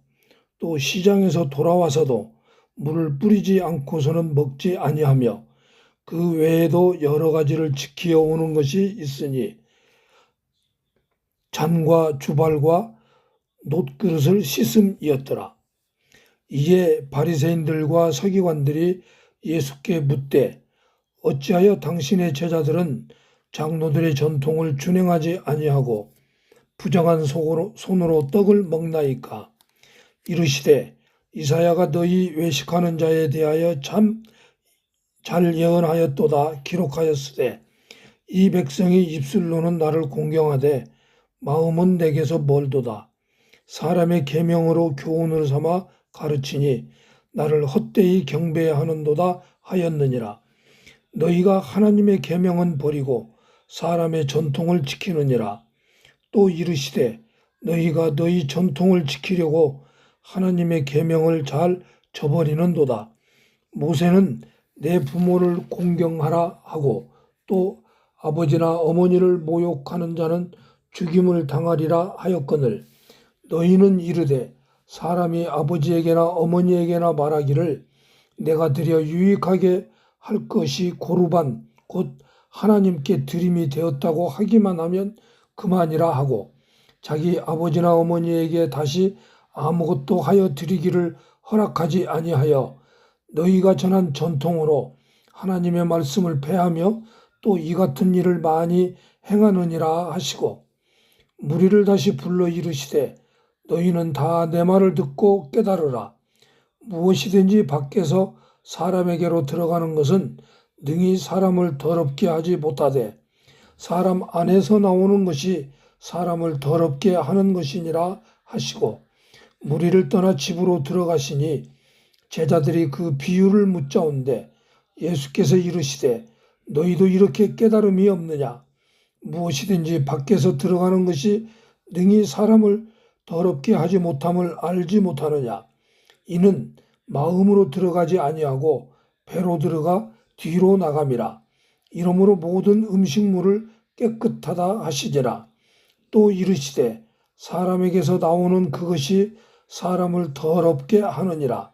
또 시장에서 돌아와서도 물을 뿌리지 않고서는 먹지 아니하며 그 외에도 여러 가지를 지키어 오는 것이 있으니 잔과 주발과 놋그릇을 씻음이었더라. 이에 바리새인들과 서기관들이 예수께 묻되 어찌하여 당신의 제자들은 장로들의 전통을 준행하지 아니하고 부정한 손으로 떡을 먹나이까? 이르시되 이사야가 너희 외식하는 자에 대하여 참 잘 예언하였도다 기록하였으되 이 백성이 입술로는 나를 공경하되 마음은 내게서 멀도다. 사람의 계명으로 교훈을 삼아 가르치니 나를 헛되이 경배하는도다 하였느니라. 너희가 하나님의 계명은 버리고 사람의 전통을 지키느니라. 또 이르시되 너희가 너희 전통을 지키려고 하나님의 계명을 잘 저버리는도다. 모세는 내 부모를 공경하라 하고 또 아버지나 어머니를 모욕하는 자는 죽임을 당하리라 하였거늘 너희는 이르되 사람이 아버지에게나 어머니에게나 말하기를 내가 드려 유익하게 할 것이 고르반 곧 하나님께 드림이 되었다고 하기만 하면 그만이라 하고 자기 아버지나 어머니에게 다시 아무것도 하여 드리기를 허락하지 아니하여 너희가 전한 전통으로 하나님의 말씀을 폐하며 또 이 같은 일을 많이 행하느니라 하시고 무리를 다시 불러 이르시되 너희는 다 내 말을 듣고 깨달으라. 무엇이든지 밖에서 사람에게로 들어가는 것은 능히 사람을 더럽게 하지 못하되 사람 안에서 나오는 것이 사람을 더럽게 하는 것이니라 하시고 무리를 떠나 집으로 들어가시니 제자들이 그 비유를 묻자온데 예수께서 이르시되 너희도 이렇게 깨달음이 없느냐? 무엇이든지 밖에서 들어가는 것이 능히 사람을 더럽게 하지 못함을 알지 못하느냐? 이는 마음으로 들어가지 아니하고 배로 들어가 뒤로 나감이라. 이러므로 모든 음식물을 깨끗하다 하시니라. 또 이르시되 사람에게서 나오는 그것이 사람을 더럽게 하느니라.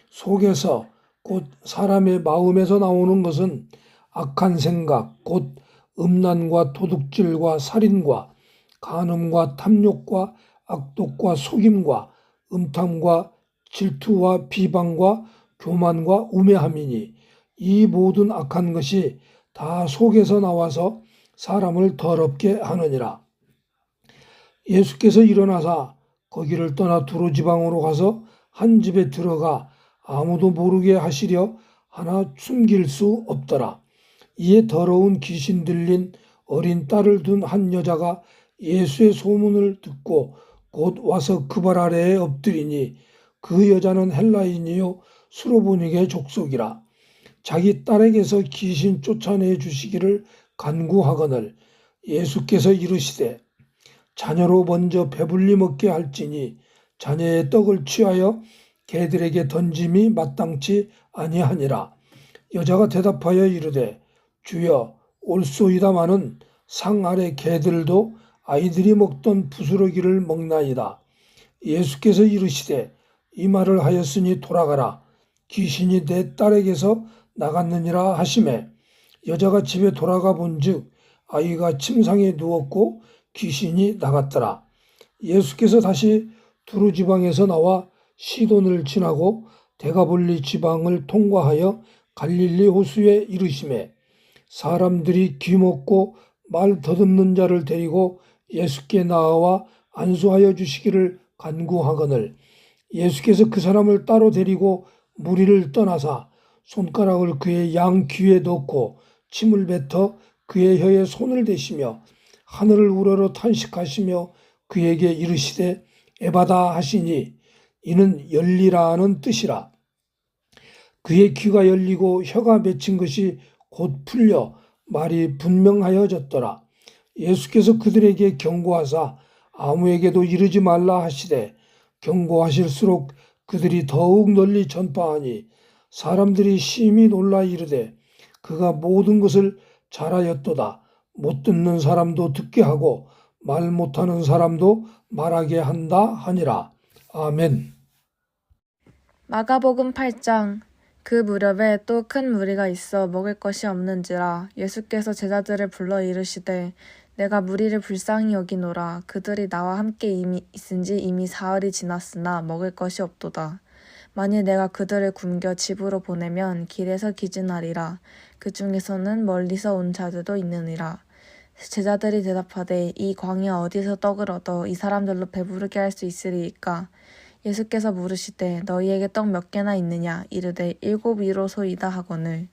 속에서 곧 사람의 마음에서 나오는 것은 악한 생각 곧 음란과 도둑질과 살인과 간음과 탐욕과 악독과 속임과 음탕과 질투와 비방과 교만과 우매함이니 이 모든 악한 것이 다 속에서 나와서 사람을 더럽게 하느니라. 예수께서 일어나사 거기를 떠나 두로 지방으로 가서 한 집에 들어가 아무도 모르게 하시려 하나 숨길 수 없더라. 이에 더러운 귀신 들린 어린 딸을 둔 한 여자가 예수의 소문을 듣고 곧 와서 그 발 아래에 엎드리니 그 여자는 헬라인이요 수로보닉의 족속이라. 자기 딸에게서 귀신 쫓아내 주시기를 간구하거늘 예수께서 이르시되 자녀로 먼저 배불리 먹게 할지니 자녀의 떡을 취하여 개들에게 던짐이 마땅치 아니하니라. 여자가 대답하여 이르되 주여 옳소이다마는 상 아래 개들도 아이들이 먹던 부스러기를 먹나이다. 예수께서 이르시되 이 말을 하였으니 돌아가라. 귀신이 내 딸에게서 나갔느니라 하시매 여자가 집에 돌아가 본즉 아이가 침상에 누웠고 귀신이 나갔더라. 예수께서 다시 두루 지방에서 나와 시돈을 지나고 데가볼리 지방을 통과하여 갈릴리 호수에 이르시매 사람들이 귀먹고 말 더듬는 자를 데리고 예수께 나아와 안수하여 주시기를 간구하거늘 예수께서 그 사람을 따로 데리고 무리를 떠나사 손가락을 그의 양 귀에 넣고 침을 뱉어 그의 혀에 손을 대시며 하늘을 우러러 탄식하시며 그에게 이르시되 에바다 하시니 이는 열리라는 뜻이라. 그의 귀가 열리고 혀가 맺힌 것이 곧 풀려 말이 분명하여졌더라. 예수께서 그들에게 경고하사 아무에게도 이르지 말라 하시되 경고하실수록 그들이 더욱 널리 전파하니 사람들이 심히 놀라 이르되 그가 모든 것을 잘하였도다. 못 듣는 사람도 듣게 하고 말 못하는 사람도 말하게 한다 하니라. 아멘. 마가복음 8장. 그 무렵에 또 큰 무리가 있어 먹을 것이 없는지라 예수께서 제자들을 불러 이르시되 내가 무리를 불쌍히 여기노라. 그들이 나와 함께 있은지 이미 사흘이 지났으나 먹을 것이 없도다. 만일 내가 그들을 굶겨 집으로 보내면 길에서 기진하리라. 그 중에서는 멀리서 온 자들도 있느니라. 제자들이 대답하되 이 광야 어디서 떡을 얻어 이 사람들로 배부르게 할 수 있으리이까? 예수께서 물으시되 너희에게 떡 몇 개나 있느냐? 이르되 7이로소이다 하거늘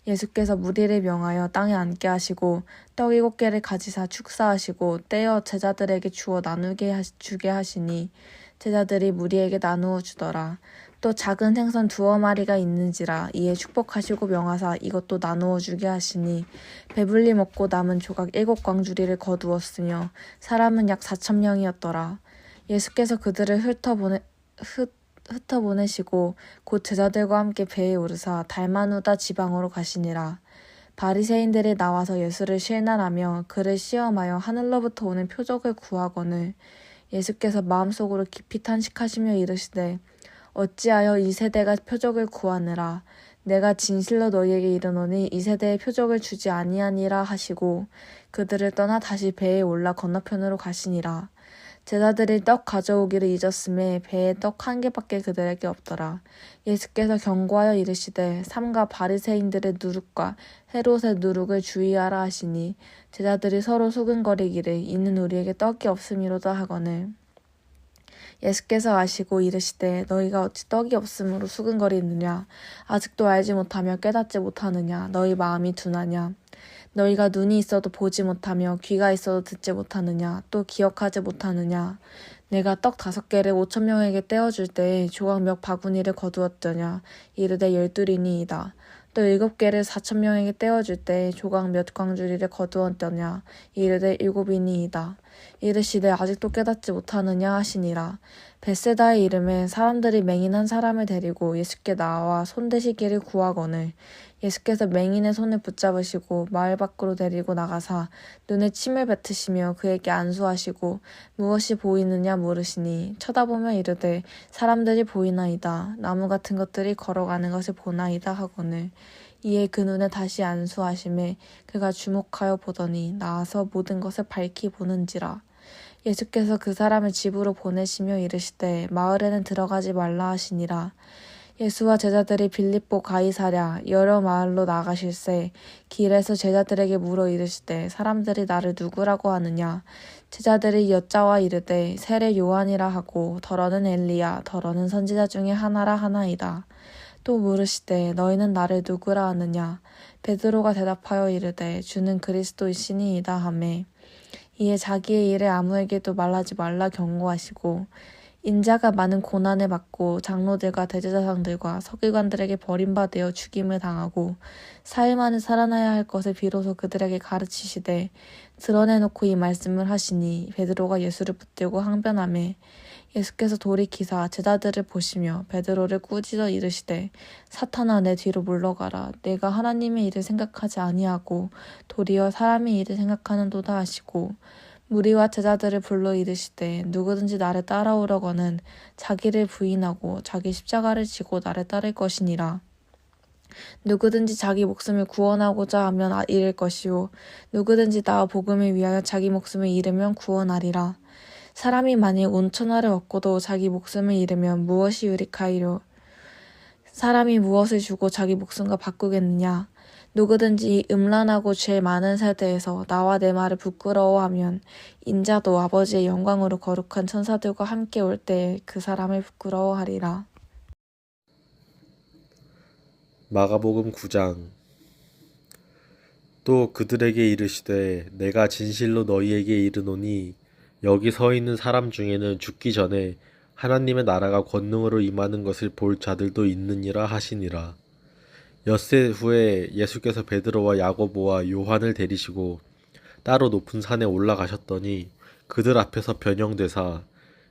예수께서 무리를 명하여 땅에 앉게 하시고 떡 7개를 가지사 축사하시고 떼어 제자들에게 주어 주게 하시니 제자들이 무리에게 나누어 주더라. 또 작은 생선 2마리가 있는지라 이에 축복하시고 명하사 이것도 나누어 주게 하시니 배불리 먹고 남은 조각 7광주리를 거두었으며 사람은 약 4,000명이었더라. 예수께서 그들을 흩어보내시고 곧 제자들과 함께 배에 오르사 달마누다 지방으로 가시니라. 바리새인들이 나와서 예수를 실난하며 그를 시험하여 하늘로부터 오는 표적을 구하거늘 예수께서 마음속으로 깊이 탄식하시며 이르시되 어찌하여 이 세대가 표적을 구하느라. 내가 진실로 너희에게 이르노니 이 세대에 표적을 주지 아니하니라 하시고 그들을 떠나 다시 배에 올라 건너편으로 가시니라. 제자들이 떡 가져오기를 잊었음에 배에 떡 1개밖에 그들에게 없더라. 예수께서 경고하여 이르시되 삼가 바리새인들의 누룩과 헤롯의 누룩을 주의하라 하시니 제자들이 서로 수근거리기를 이는 우리에게 떡이 없음이로다 하거늘 예수께서 아시고 이르시되 너희가 어찌 떡이 없음으로 수근거리느냐? 아직도 알지 못하며 깨닫지 못하느냐? 너희 마음이 둔하냐? 너희가 눈이 있어도 보지 못하며 귀가 있어도 듣지 못하느냐? 또 기억하지 못하느냐? 내가 떡 5개를 5,000명에게 떼어줄 때에 조각 몇 바구니를 거두었더냐? 이르되 12이니이다. 또 7개를 4,000명에게 떼어줄 때에 조각 몇 광주리를 거두었더냐? 이르되 7이니이다. 이르시되 아직도 깨닫지 못하느냐 하시니라. 벳세다의 이름에 사람들이 맹인한 사람을 데리고 예수께 나와 손대시기를 구하거늘 예수께서 맹인의 손을 붙잡으시고 마을 밖으로 데리고 나가사 눈에 침을 뱉으시며 그에게 안수하시고 무엇이 보이느냐 물으시니 쳐다보며 이르되 사람들이 보이나이다. 나무 같은 것들이 걸어가는 것을 보나이다 하거늘 이에 그 눈에 다시 안수하심에 그가 주목하여 보더니 나와서 모든 것을 밝히 보는지라. 예수께서 그 사람을 집으로 보내시며 이르시되 마을에는 들어가지 말라 하시니라. 예수와 제자들이 빌립보 가이사랴 여러 마을로 나가실새 길에서 제자들에게 물어 이르시되 사람들이 나를 누구라고 하느냐. 제자들이 여짜와 이르되 세례 요한이라 하고 더러는 엘리야 더러는 선지자 중에 하나라 하나이다. 또 물으시되 너희는 나를 누구라 하느냐. 베드로가 대답하여 이르되 주는 그리스도이시니이다 하매 이에 자기의 일에 아무에게도 말하지 말라 경고하시고 인자가 많은 고난을 받고 장로들과 대제사장들과 서기관들에게 버림받아 죽임을 당하고 사흘 만에 살아나야 할 것을 비로소 그들에게 가르치시되 드러내놓고 이 말씀을 하시니 베드로가 예수를 붙들고 항변하매 예수께서 돌이키사 제자들을 보시며 베드로를 꾸짖어 이르시되 사탄아 내 뒤로 물러가라. 내가 하나님의 일을 생각하지 아니하고 도리어 사람의 일을 생각하는도다 하시고 무리와 제자들을 불러 이르시되 누구든지 나를 따라오려거는 자기를 부인하고 자기 십자가를 지고 나를 따를 것이니라. 누구든지 자기 목숨을 구원하고자 하면 잃을 것이요 누구든지 나와 복음을 위하여 자기 목숨을 잃으면 구원하리라. 사람이 만일 온 천하를 얻고도 자기 목숨을 잃으면 무엇이 유익하리요? 사람이 무엇을 주고 자기 목숨과 바꾸겠느냐? 누구든지 음란하고 죄 많은 세대에서 나와 내 말을 부끄러워하면 인자도 아버지의 영광으로 거룩한 천사들과 함께 올 때에 그 사람을 부끄러워하리라. 마가복음 9장. 또 그들에게 이르시되 내가 진실로 너희에게 이르노니 여기 서 있는 사람 중에는 죽기 전에 하나님의 나라가 권능으로 임하는 것을 볼 자들도 있느니라 하시니라. 엿새 후에 예수께서 베드로와 야고보와 요한을 데리시고 따로 높은 산에 올라가셨더니 그들 앞에서 변형되사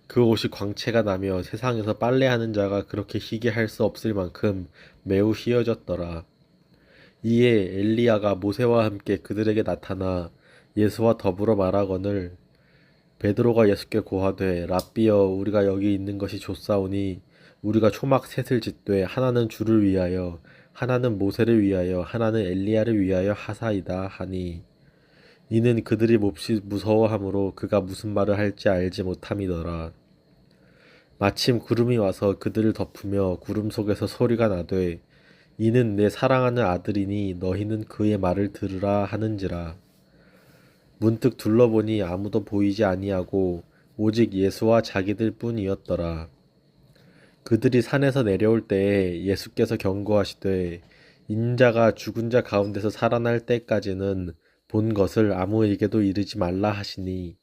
그 옷이 광채가 나며 세상에서 빨래하는 자가 그렇게 희게 할 수 없을 만큼 매우 희어졌더라. 이에 엘리야가 모세와 함께 그들에게 나타나 예수와 더불어 말하거늘 베드로가 예수께 고하되 랍비여 우리가 여기 있는 것이 좋사오니 우리가 초막 셋을 짓되 하나는 주를 위하여 하나는 모세를 위하여 하나는 엘리야를 위하여 하사이다 하니 이는 그들이 몹시 무서워하므로 그가 무슨 말을 할지 알지 못함이더라. 마침 구름이 와서 그들을 덮으며 구름 속에서 소리가 나되 이는 내 사랑하는 아들이니 너희는 그의 말을 들으라 하는지라. 문득 둘러보니 아무도 보이지 아니하고 오직 예수와 자기들 뿐이었더라. 그들이 산에서 내려올 때에 예수께서 경고하시되 인자가 죽은 자 가운데서 살아날 때까지는 본 것을 아무에게도 이르지 말라 하시니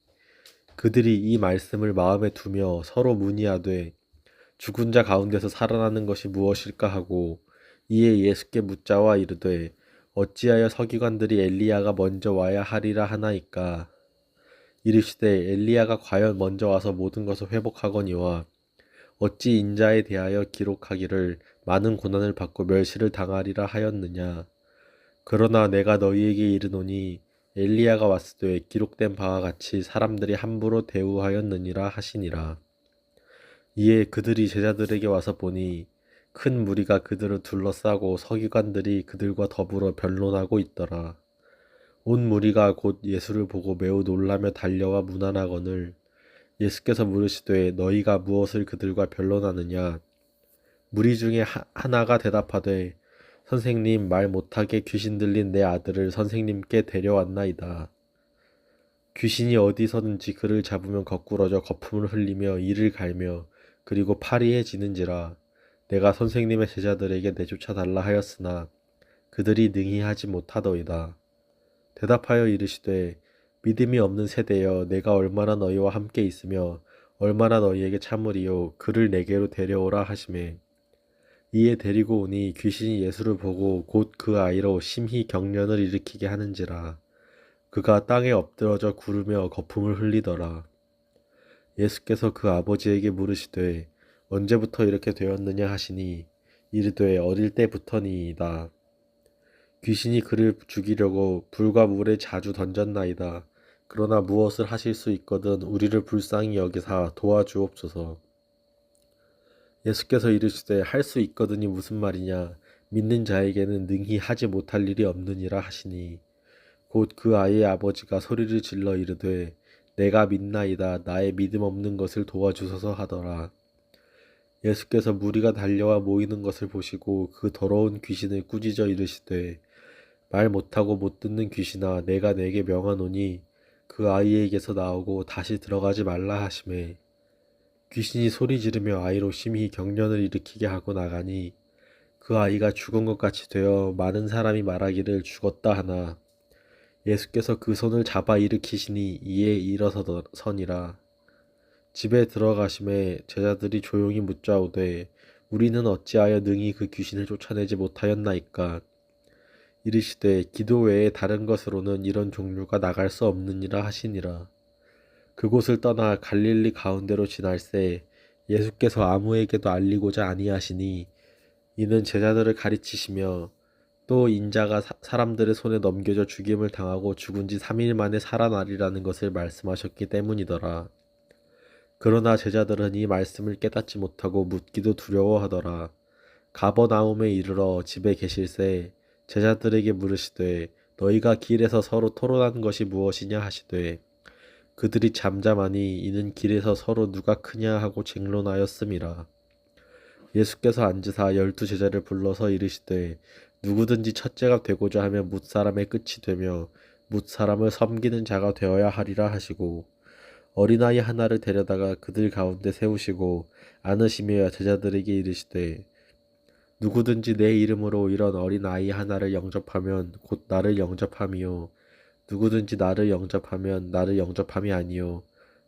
그들이 이 말씀을 마음에 두며 서로 문의하되 죽은 자 가운데서 살아나는 것이 무엇일까 하고 이에 예수께 묻자와 이르되 어찌하여 서기관들이 엘리야가 먼저 와야 하리라 하나이까. 이르시되 엘리야가 과연 먼저 와서 모든 것을 회복하거니와 어찌 인자에 대하여 기록하기를 많은 고난을 받고 멸시를 당하리라 하였느냐. 그러나 내가 너희에게 이르노니 엘리야가 왔을 때 기록된 바와 같이 사람들이 함부로 대우하였느니라 하시니라. 이에 그들이 제자들에게 와서 보니 큰 무리가 그들을 둘러싸고 서기관들이 그들과 더불어 변론하고 있더라. 온 무리가 곧 예수를 보고 매우 놀라며 달려와 문안하거늘 예수께서 물으시되 너희가 무엇을 그들과 변론하느냐. 무리 중에 하나가 대답하되 선생님 말 못하게 귀신 들린 내 아들을 선생님께 데려왔나이다. 귀신이 어디서든지 그를 잡으면 거꾸러져 거품을 흘리며 이를 갈며 그리고 파리해지는지라. 내가 선생님의 제자들에게 내쫓아 달라 하였으나 그들이 능히 하지 못하더이다. 대답하여 이르시되 믿음이 없는 세대여 내가 얼마나 너희와 함께 있으며 얼마나 너희에게 참으리요 그를 내게로 데려오라 하시매 이에 데리고 오니 귀신이 예수를 보고 곧 그 아이로 심히 경련을 일으키게 하는지라. 그가 땅에 엎드러져 구르며 거품을 흘리더라. 예수께서 그 아버지에게 물으시되 언제부터 이렇게 되었느냐 하시니 이르되 어릴 때부터니이다. 귀신이 그를 죽이려고 불과 물에 자주 던졌나이다. 그러나 무엇을 하실 수 있거든 우리를 불쌍히 여기사 도와주옵소서. 예수께서 이르시되 할 수 있거든이 무슨 말이냐. 믿는 자에게는 능히 하지 못할 일이 없느니라 하시니 곧 그 아이의 아버지가 소리를 질러 이르되 내가 믿나이다. 나의 믿음 없는 것을 도와주소서 하더라. 예수께서 무리가 달려와 모이는 것을 보시고 그 더러운 귀신을 꾸짖어 이르시되 말 못하고 못 듣는 귀신아 내가 내게 명하노니 그 아이에게서 나오고 다시 들어가지 말라 하시매 귀신이 소리 지르며 아이로 심히 경련을 일으키게 하고 나가니 그 아이가 죽은 것 같이 되어 많은 사람이 말하기를 죽었다 하나 예수께서 그 손을 잡아 일으키시니 이에 일어서니라. 집에 들어가심에 제자들이 조용히 묻자오되 우리는 어찌하여 능히 그 귀신을 쫓아내지 못하였나이까. 이르시되 기도 외에 다른 것으로는 이런 종류가 나갈 수 없느니라 하시니라. 그곳을 떠나 갈릴리 가운데로 지날새 예수께서 아무에게도 알리고자 아니하시니 이는 제자들을 가르치시며 또 인자가 사람들의 손에 넘겨져 죽임을 당하고 죽은 지 3일 만에 살아나리라는 것을 말씀하셨기 때문이더라. 그러나 제자들은 이 말씀을 깨닫지 못하고 묻기도 두려워하더라. 가버나움에 이르러 집에 계실새 제자들에게 물으시되 너희가 길에서 서로 토론한 것이 무엇이냐 하시되 그들이 잠잠하니 이는 길에서 서로 누가 크냐 하고 쟁론하였음이라. 예수께서 앉으사 12 제자를 불러서 이르시되 누구든지 첫째가 되고자 하면 뭇사람의 끝이 되며 뭇사람을 섬기는 자가 되어야 하리라 하시고 어린아이 하나를 데려다가 그들 가운데 세우시고 안으시며 제자들에게 이르시되 누구든지 내 이름으로 이런 어린아이 하나를 영접하면 곧 나를 영접함이요 누구든지 나를 영접하면 나를 영접함이 아니요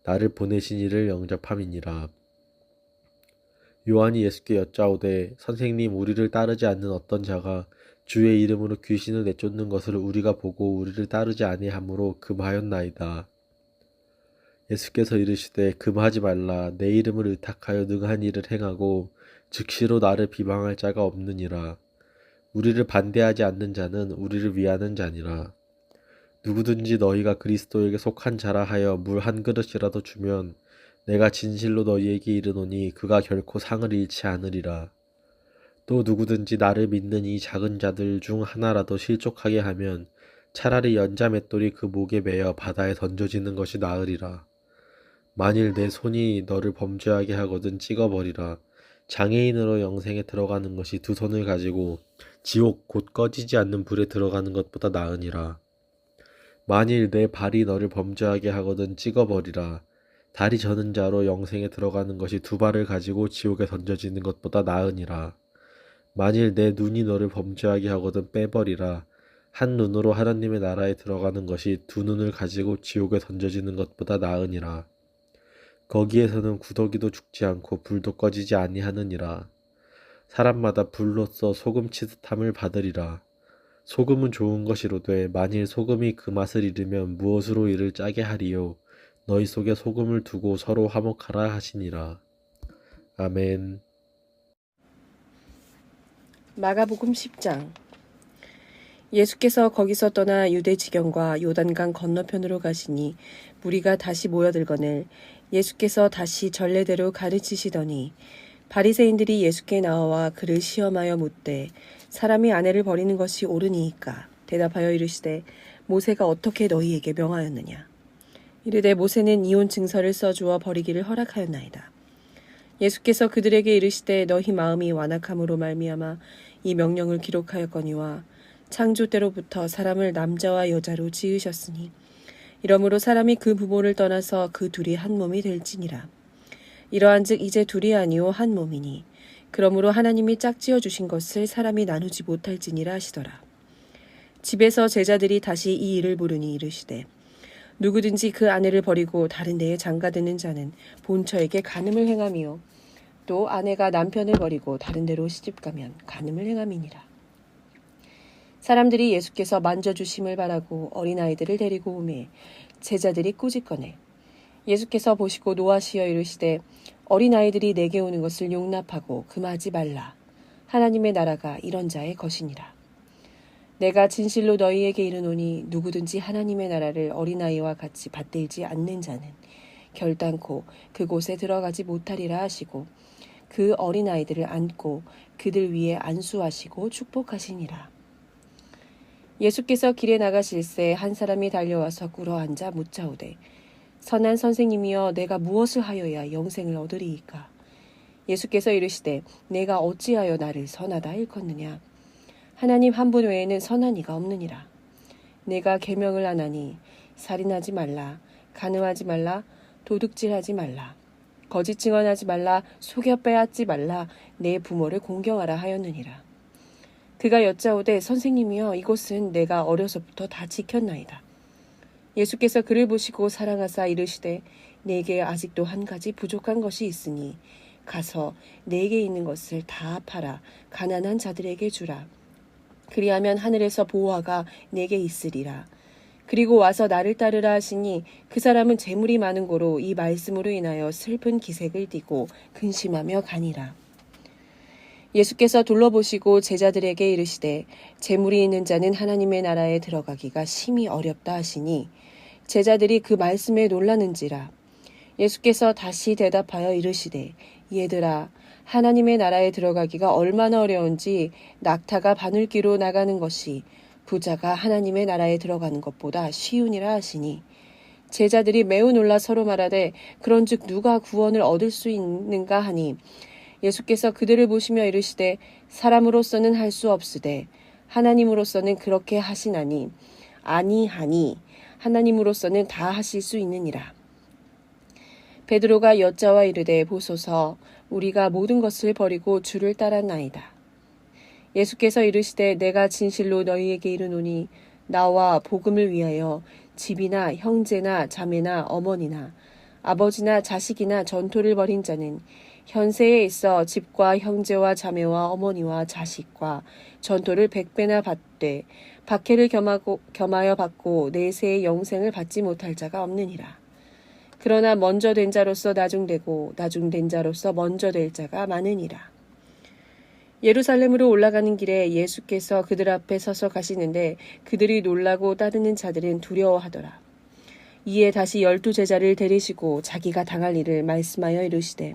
나를 보내신 이를 영접함이니라. 요한이 예수께 여짜오되 선생님 우리를 따르지 않는 어떤 자가 주의 이름으로 귀신을 내쫓는 것을 우리가 보고 우리를 따르지 아니하므로 금하였나이다. 예수께서 이르시되 금하지 말라. 내 이름을 의탁하여 능한 일을 행하고 즉시로 나를 비방할 자가 없느니라. 우리를 반대하지 않는 자는 우리를 위하는 자니라. 누구든지 너희가 그리스도에게 속한 자라 하여 물 한 그릇이라도 주면 내가 진실로 너희에게 이르노니 그가 결코 상을 잃지 않으리라. 또 누구든지 나를 믿는 이 작은 자들 중 하나라도 실족하게 하면 차라리 연자 맷돌이 그 목에 매어 바다에 던져지는 것이 나으리라. 만일 내 손이 너를 범죄하게 하거든 찍어버리라. 장애인으로 영생에 들어가는 것이 2 손을 가지고 지옥 곧 꺼지지 않는 불에 들어가는 것보다 나으니라. 만일 내 발이 너를 범죄하게 하거든 찍어버리라. 다리 저는 자로 영생에 들어가는 것이 2 발을 가지고 지옥에 던져지는 것보다 나으니라. 만일 내 눈이 너를 범죄하게 하거든 빼버리라. 한 눈으로 하나님의 나라에 들어가는 것이 2 눈을 가지고 지옥에 던져지는 것보다 나으니라. 거기에서는 구더기도 죽지 않고 불도 꺼지지 아니하느니라. 사람마다 불로써 소금 치듯함을 받으리라. 소금은 좋은 것이로되 만일 소금이 그 맛을 잃으면 무엇으로 이를 짜게 하리요. 너희 속에 소금을 두고 서로 화목하라 하시니라. 아멘. 마가복음 10장. 예수께서 거기서 떠나 유대 지경과 요단강 건너편으로 가시니 무리가 다시 모여들거늘 예수께서 다시 전례대로 가르치시더니 바리새인들이 예수께 나와 그를 시험하여 묻되 사람이 아내를 버리는 것이 옳으니이까 대답하여 이르시되 모세가 어떻게 너희에게 명하였느냐. 이르되 모세는 이혼 증서를 써주어 버리기를 허락하였나이다. 예수께서 그들에게 이르시되 너희 마음이 완악함으로 말미암아 이 명령을 기록하였거니와 창조 때로부터 사람을 남자와 여자로 지으셨으니 이러므로 사람이 그 부모를 떠나서 그 둘이 한 몸이 될지니라. 이러한즉 이제 둘이 아니오 한 몸이니 그러므로 하나님이 짝지어 주신 것을 사람이 나누지 못할지니라 하시더라. 집에서 제자들이 다시 이 일을 물으니 이르시되 누구든지 그 아내를 버리고 다른 데에 장가드는 자는 본처에게 간음을 행함이요 또 아내가 남편을 버리고 다른 데로 시집가면 간음을 행함이니라. 사람들이 예수께서 만져주심을 바라고 어린아이들을 데리고 오매 제자들이 꾸짖거늘 예수께서 보시고 노하시어 이르시되 어린아이들이 내게 오는 것을 용납하고 금하지 말라. 하나님의 나라가 이런 자의 것이니라. 내가 진실로 너희에게 이르노니 누구든지 하나님의 나라를 어린아이와 같이 받들지 않는 자는 결단코 그곳에 들어가지 못하리라 하시고 그 어린아이들을 안고 그들 위에 안수하시고 축복하시니라. 예수께서 길에 나가실새 한 사람이 달려와서 꿇어앉아 묻자오되 선한 선생님이여 내가 무엇을 하여야 영생을 얻으리이까? 예수께서 이르시되 내가 어찌하여 나를 선하다 일컫느냐? 하나님 한 분 외에는 선한 이가 없느니라. 내가 계명을 안 하니 살인하지 말라, 간음하지 말라, 도둑질하지 말라, 거짓 증언하지 말라, 속여 빼앗지 말라, 내 부모를 공경하라 하였느니라. 그가 여짜오되 선생님이여 이것은 내가 어려서부터 다 지켰나이다. 예수께서 그를 보시고 사랑하사 이르시되 내게 아직도 한 가지 부족한 것이 있으니 가서 내게 있는 것을 다 팔아 가난한 자들에게 주라. 그리하면 하늘에서 보화가 내게 있으리라. 그리고 와서 나를 따르라 하시니 그 사람은 재물이 많은 고로 이 말씀으로 인하여 슬픈 기색을 띠고 근심하며 가니라. 예수께서 둘러보시고 제자들에게 이르시되 재물이 있는 자는 하나님의 나라에 들어가기가 심히 어렵다 하시니 제자들이 그 말씀에 놀라는지라. 예수께서 다시 대답하여 이르시되 얘들아 하나님의 나라에 들어가기가 얼마나 어려운지 낙타가 바늘귀로 나가는 것이 부자가 하나님의 나라에 들어가는 것보다 쉬우니라 하시니 제자들이 매우 놀라 서로 말하되 그런즉 누가 구원을 얻을 수 있는가 하니 예수께서 그들을 보시며 이르시되 사람으로서는 할 수 없으되 하나님으로서는 그렇게 하시나니 아니하니 하나님으로서는 다 하실 수 있느니라. 베드로가 여짜와 이르되 보소서 우리가 모든 것을 버리고 주를 따랐나이다. 예수께서 이르시되 내가 진실로 너희에게 이르노니 나와 복음을 위하여 집이나 형제나 자매나 어머니나 아버지나 자식이나 전토를 벌인 자는 현세에 있어 집과 형제와 자매와 어머니와 자식과 전토를 100배나 받되 박해를 겸하여 받고 내세의 영생을 받지 못할 자가 없느니라. 그러나 먼저 된 자로서 나중되고 나중된 자로서 먼저 될 자가 많으니라. 예루살렘으로 올라가는 길에 예수께서 그들 앞에 서서 가시는데 그들이 놀라고 따르는 자들은 두려워하더라. 이에 다시 12 제자를 데리시고 자기가 당할 일을 말씀하여 이르시되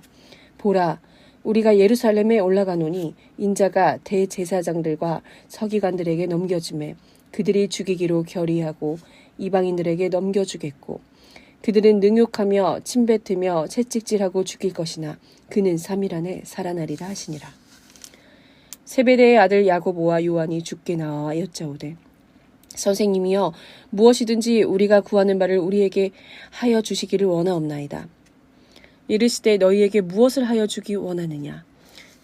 보라 우리가 예루살렘에 올라가노니 인자가 대제사장들과 서기관들에게 넘겨주매 그들이 죽이기로 결의하고 이방인들에게 넘겨주겠고 그들은 능욕하며 침뱉으며 채찍질하고 죽일 것이나 그는 3일 안에 살아나리라 하시니라. 세베대의 아들 야고보와 요한이 죽게 나와 여짜오되 선생님이여 무엇이든지 우리가 구하는 바를 우리에게 하여 주시기를 원하옵나이다. 이르시되 너희에게 무엇을 하여 주기 원하느냐.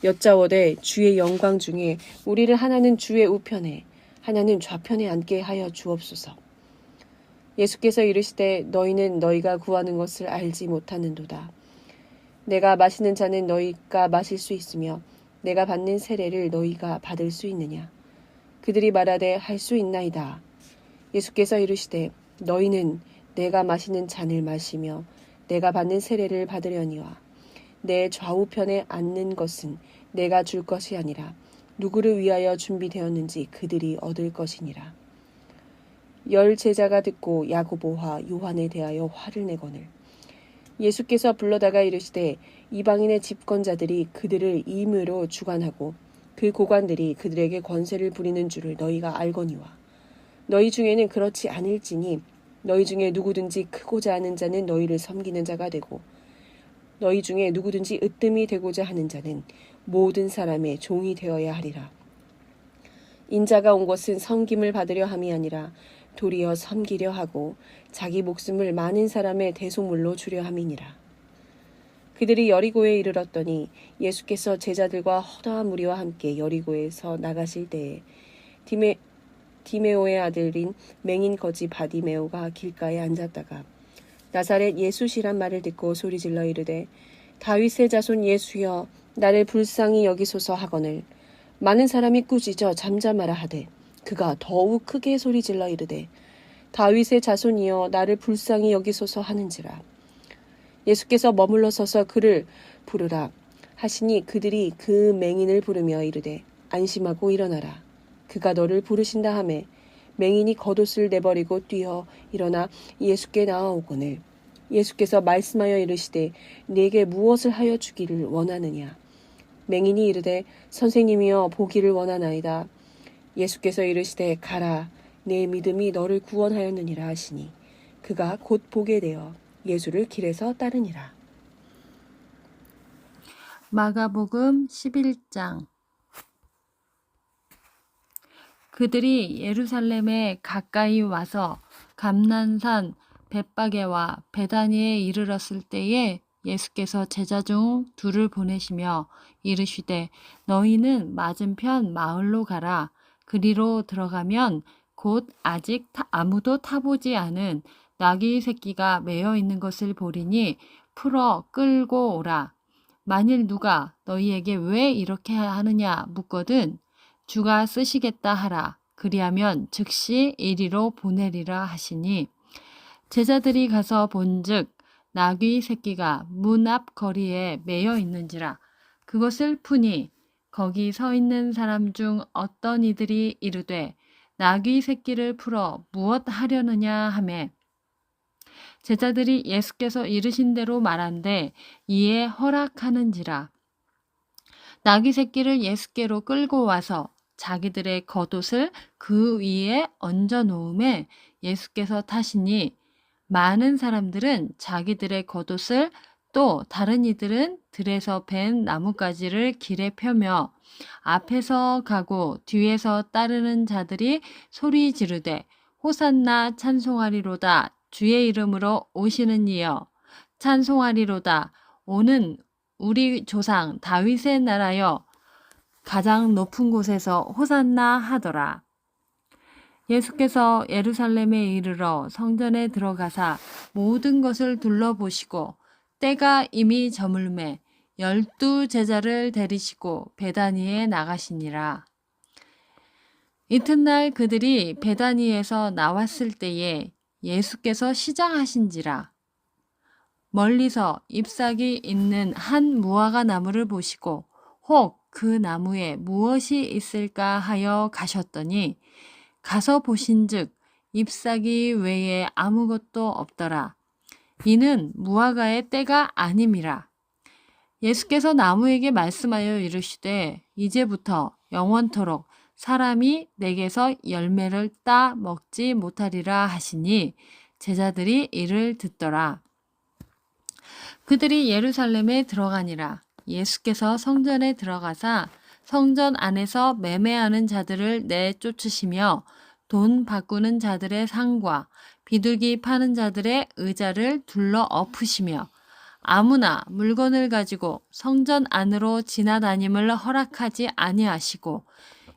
여짜오되 주의 영광 중에 우리를 하나는 주의 우편에 하나는 좌편에 앉게 하여 주옵소서. 예수께서 이르시되 너희는 너희가 구하는 것을 알지 못하는도다. 내가 마시는 잔은 너희가 마실 수 있으며 내가 받는 세례를 너희가 받을 수 있느냐. 그들이 말하되 할 수 있나이다. 예수께서 이르시되 너희는 내가 마시는 잔을 마시며 내가 받는 세례를 받으려니와 내 좌우편에 앉는 것은 내가 줄 것이 아니라 누구를 위하여 준비되었는지 그들이 얻을 것이니라. 10 제자가 듣고 야고보와 요한에 대하여 화를 내거늘 예수께서 불러다가 이르시되 이방인의 집권자들이 그들을 임의로 주관하고 그 고관들이 그들에게 권세를 부리는 줄을 너희가 알거니와 너희 중에는 그렇지 않을지니 너희 중에 누구든지 크고자 하는 자는 너희를 섬기는 자가 되고 너희 중에 누구든지 으뜸이 되고자 하는 자는 모든 사람의 종이 되어야 하리라. 인자가 온 것은 섬김을 받으려 함이 아니라 도리어 섬기려 하고 자기 목숨을 많은 사람의 대속물로 주려 함이니라. 그들이 여리고에 이르렀더니 예수께서 제자들과 허다한 무리와 함께 여리고에서 나가실 때에 디메오의 아들인 맹인 거지 바디메오가 길가에 앉았다가 나사렛 예수시란 말을 듣고 소리질러 이르되 다윗의 자손 예수여 나를 불쌍히 여기소서 하거늘 많은 사람이 꾸짖어 잠잠하라 하되 그가 더욱 크게 소리질러 이르되 다윗의 자손이여 나를 불쌍히 여기소서 하는지라. 예수께서 머물러 서서 그를 부르라 하시니 그들이 그 맹인을 부르며 이르되 안심하고 일어나라. 그가 너를 부르신다 하매 맹인이 겉옷을 내버리고 뛰어 일어나 예수께 나아오거늘 예수께서 말씀하여 이르시되 네게 무엇을 하여 주기를 원하느냐. 맹인이 이르되 선생님이여 보기를 원하나이다. 예수께서 이르시되 가라 내 믿음이 너를 구원하였느니라 하시니 그가 곧 보게 되어 예수를 길에서 따르니라. 마가복음 11장. 그들이 예루살렘에 가까이 와서 감난산 벳바게와 베다니에 이르렀을 때에 예수께서 제자 중 둘을 보내시며 이르시되 너희는 맞은편 마을로 가라. 그리로 들어가면 곧 아직 아무도 타보지 않은 나귀 새끼가 매어 있는 것을 보리니 풀어 끌고 오라. 만일 누가 너희에게 왜 이렇게 하느냐 묻거든 주가 쓰시겠다 하라. 그리하면 즉시 이리로 보내리라 하시니 제자들이 가서 본즉 나귀 새끼가 문 앞 거리에 매여 있는지라. 그것을 푸니 거기 서 있는 사람 중 어떤 이들이 이르되 나귀 새끼를 풀어 무엇 하려느냐 하매 제자들이 예수께서 이르신 대로 말한대 이에 허락하는지라. 나귀 새끼를 예수께로 끌고 와서 자기들의 겉옷을 그 위에 얹어 놓음에 예수께서 타시니 많은 사람들은 자기들의 겉옷을 또 다른 이들은 들에서 벤 나뭇가지를 길에 펴며 앞에서 가고 뒤에서 따르는 자들이 소리 지르되 호산나 찬송하리로다 주의 이름으로 오시는 이여 찬송하리로다 오는 우리 조상 다윗의 나라여 가장 높은 곳에서 호산나 하더라. 예수께서 예루살렘에 이르러 성전에 들어가사 모든 것을 둘러보시고 때가 이미 저물매 12 제자를 데리시고 베다니에 나가시니라. 이튿날 그들이 베다니에서 나왔을 때에 예수께서 시장하신지라. 멀리서 잎사귀 있는 한 무화과 나무를 보시고 혹 그 나무에 무엇이 있을까 하여 가셨더니 가서 보신즉 잎사귀 외에 아무것도 없더라. 이는 무화과의 때가 아님이라. 예수께서 나무에게 말씀하여 이르시되 이제부터 영원토록 사람이 내게서 열매를 따 먹지 못하리라 하시니 제자들이 이를 듣더라. 그들이 예루살렘에 들어가니라. 예수께서 성전에 들어가사 성전 안에서 매매하는 자들을 내쫓으시며 돈 바꾸는 자들의 상과 비둘기 파는 자들의 의자를 둘러 엎으시며 아무나 물건을 가지고 성전 안으로 지나다님을 허락하지 아니하시고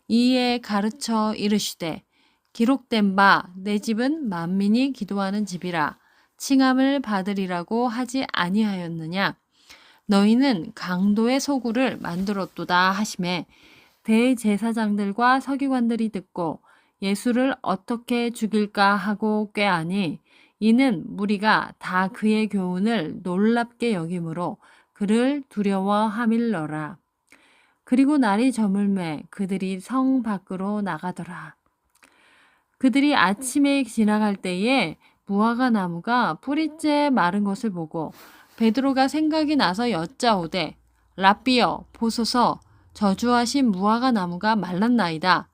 이에 가르쳐 이르시되 기록된 바 내 집은 만민이 기도하는 집이라 칭함을 받으리라고 하지 아니하였느냐. 너희는 강도의 소굴을 만들었도다 하시매 대제사장들과 서기관들이 듣고 예수를 어떻게 죽일까 하고 꾀하니 이는 무리가 다 그의 교훈을 놀랍게 여김으로 그를 두려워함일러라. 그리고 날이 저물매 그들이 성 밖으로 나가더라. 그들이 아침에 지나갈 때에 무화과 나무가 뿌리째 마른 것을 보고 베드로가 생각이 나서 여짜오되 랍비여 보소서 저주하신 무화과 나무가 말랐나이다.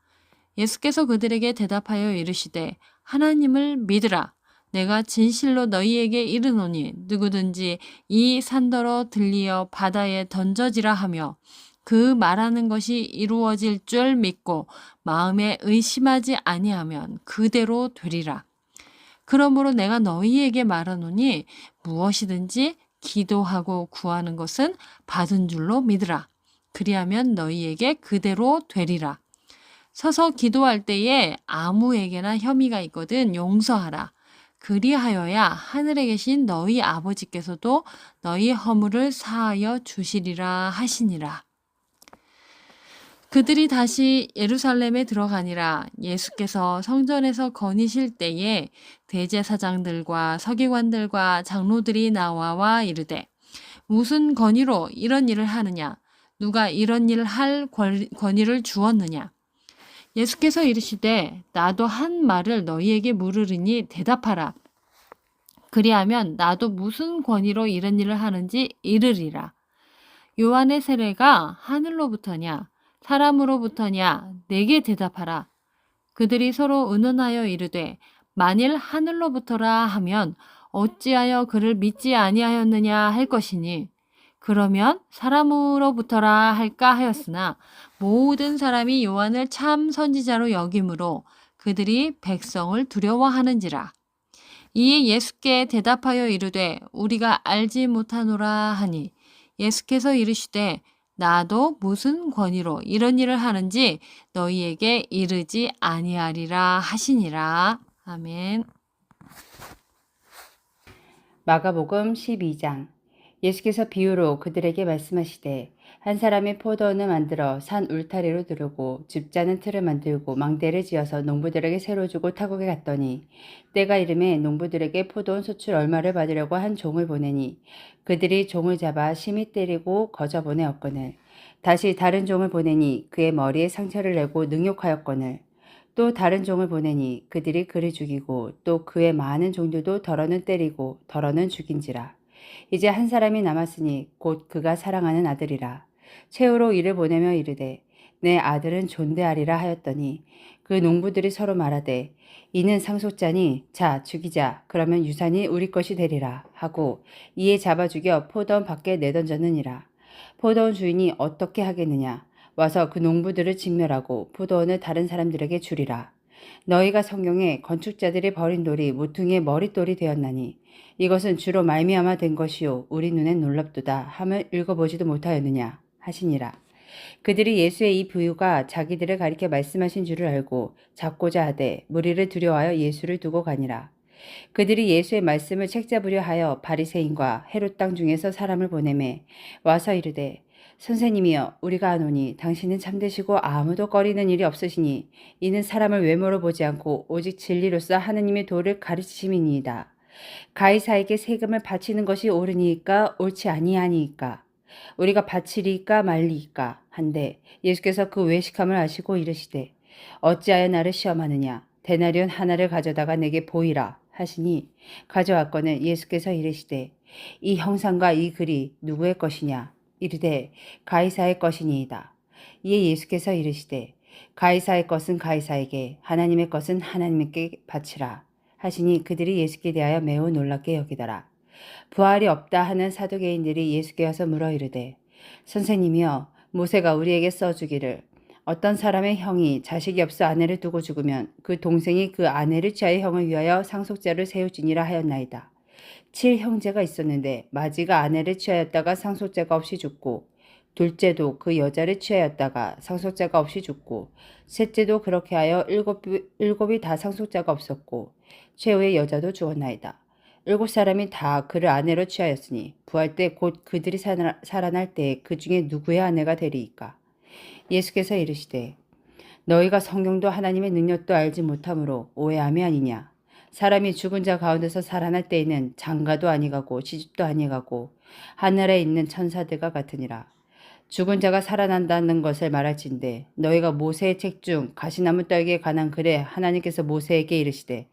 예수께서 그들에게 대답하여 이르시되 하나님을 믿으라. 내가 진실로 너희에게 이르노니 누구든지 이 산더러 들리어 바다에 던져지라 하며 그 말하는 것이 이루어질 줄 믿고 마음에 의심하지 아니하면 그대로 되리라. 그러므로 내가 너희에게 말하노니 무엇이든지 기도하고 구하는 것은 받은 줄로 믿으라. 그리하면 너희에게 그대로 되리라. 서서 기도할 때에 아무에게나 혐의가 있거든 용서하라. 그리하여야 하늘에 계신 너희 아버지께서도 너희 허물을 사하여 주시리라 하시니라. 그들이 다시 예루살렘에 들어가니라. 예수께서 성전에서 거니실 때에 대제사장들과 서기관들과 장로들이 나와 이르되 무슨 권위로 이런 일을 하느냐? 누가 이런 일을 할 권위를 주었느냐? 예수께서 이르시되 나도 한 말을 너희에게 물으리니 대답하라. 그리하면 나도 무슨 권위로 이런 일을 하는지 이르리라. 요한의 세례가 하늘로부터냐 사람으로부터냐 내게 대답하라. 그들이 서로 의논하여 이르되 만일 하늘로부터라 하면 어찌하여 그를 믿지 아니하였느냐 할 것이니 그러면 사람으로부터라 할까 하였으나 모든 사람이 요한을 참 선지자로 여김으로 그들이 백성을 두려워하는지라. 이에 예수께 대답하여 이르되 우리가 알지 못하노라 하니 예수께서 이르시되 나도 무슨 권위로 이런 일을 하는지 너희에게 이르지 아니하리라 하시니라. 아멘. 마가복음 12장. 예수께서 비유로 그들에게 말씀하시되 한 사람이 포도원을 만들어 산 울타리로 두르고 줍자는 틀을 만들고 망대를 지어서 농부들에게 새로 주고 타국에 갔더니 때가 이름에 농부들에게 포도원 소출 얼마를 받으려고 한 종을 보내니 그들이 종을 잡아 심히 때리고 거저 보내었거늘 다시 다른 종을 보내니 그의 머리에 상처를 내고 능욕하였거늘 또 다른 종을 보내니 그들이 그를 죽이고 또 그의 많은 종들도 더러는 때리고 더러는 죽인지라. 이제 한 사람이 남았으니 곧 그가 사랑하는 아들이라. 최후로 이를 보내며 이르되 내 아들은 존대하리라 하였더니 그 농부들이 서로 말하되 이는 상속자니 자 죽이자 그러면 유산이 우리 것이 되리라 하고 이에 잡아 죽여 포도원 밖에 내던졌느니라. 포도원 주인이 어떻게 하겠느냐 와서 그 농부들을 진멸하고 포도원을 다른 사람들에게 주리라. 너희가 성경에 건축자들이 버린 돌이 모퉁이의 머릿돌이 되었나니 이것은 주로 말미암아 된 것이요 우리 눈엔 놀랍도다 함을 읽어보지도 못하였느냐 하시니라. 그들이 예수의 이 비유가 자기들을 가리켜 말씀하신 줄을 알고 잡고자 하되 무리를 두려워하여 예수를 두고 가니라. 그들이 예수의 말씀을 책잡으려 하여 바리새인과 헤롯 땅 중에서 사람을 보내매 와서 이르되 선생님이여 우리가 아노니 당신은 참되시고 아무도 꺼리는 일이 없으시니 이는 사람을 외모로 보지 않고 오직 진리로서 하느님의 도를 가르치심이니이다. 가이사에게 세금을 바치는 것이 옳으니까 옳지 아니하니까 우리가 바치리까 말리까 한데 예수께서 그 외식함을 아시고 이르시되 어찌하여 나를 시험하느냐 데나리온 하나를 가져다가 내게 보이라 하시니 가져왔거늘 예수께서 이르시되 이 형상과 이 글이 누구의 것이냐 이르되 가이사의 것이니이다. 이에 예수께서 이르시되 가이사의 것은 가이사에게 하나님의 것은 하나님께 바치라 하시니 그들이 예수께 대하여 매우 놀랍게 여기더라. 부활이 없다 하는 사두개인들이 예수께 와서 물어 이르되 선생님이여 모세가 우리에게 써주기를 어떤 사람의 형이 자식이 없어 아내를 두고 죽으면 그 동생이 그 아내를 취하여 형을 위하여 상속자를 세울지니라 하였나이다. 7형제가 있었는데 마지가 아내를 취하였다가 상속자가 없이 죽고 둘째도 그 여자를 취하였다가 상속자가 없이 죽고 셋째도 그렇게 하여 일곱이 다 상속자가 없었고 최후의 여자도 죽었나이다. 7사람이 다 그를 아내로 취하였으니 부활 때 곧 그들이 살아날 때 그 중에 누구의 아내가 되리이까. 예수께서 이르시되 너희가 성경도 하나님의 능력도 알지 못함으로 오해함이 아니냐. 사람이 죽은 자 가운데서 살아날 때에는 장가도 아니가고 시집도 아니가고 하늘에 있는 천사들과 같으니라. 죽은 자가 살아난다는 것을 말할진대 너희가 모세의 책 중 가시나무 떨기에 관한 글에 하나님께서 모세에게 이르시되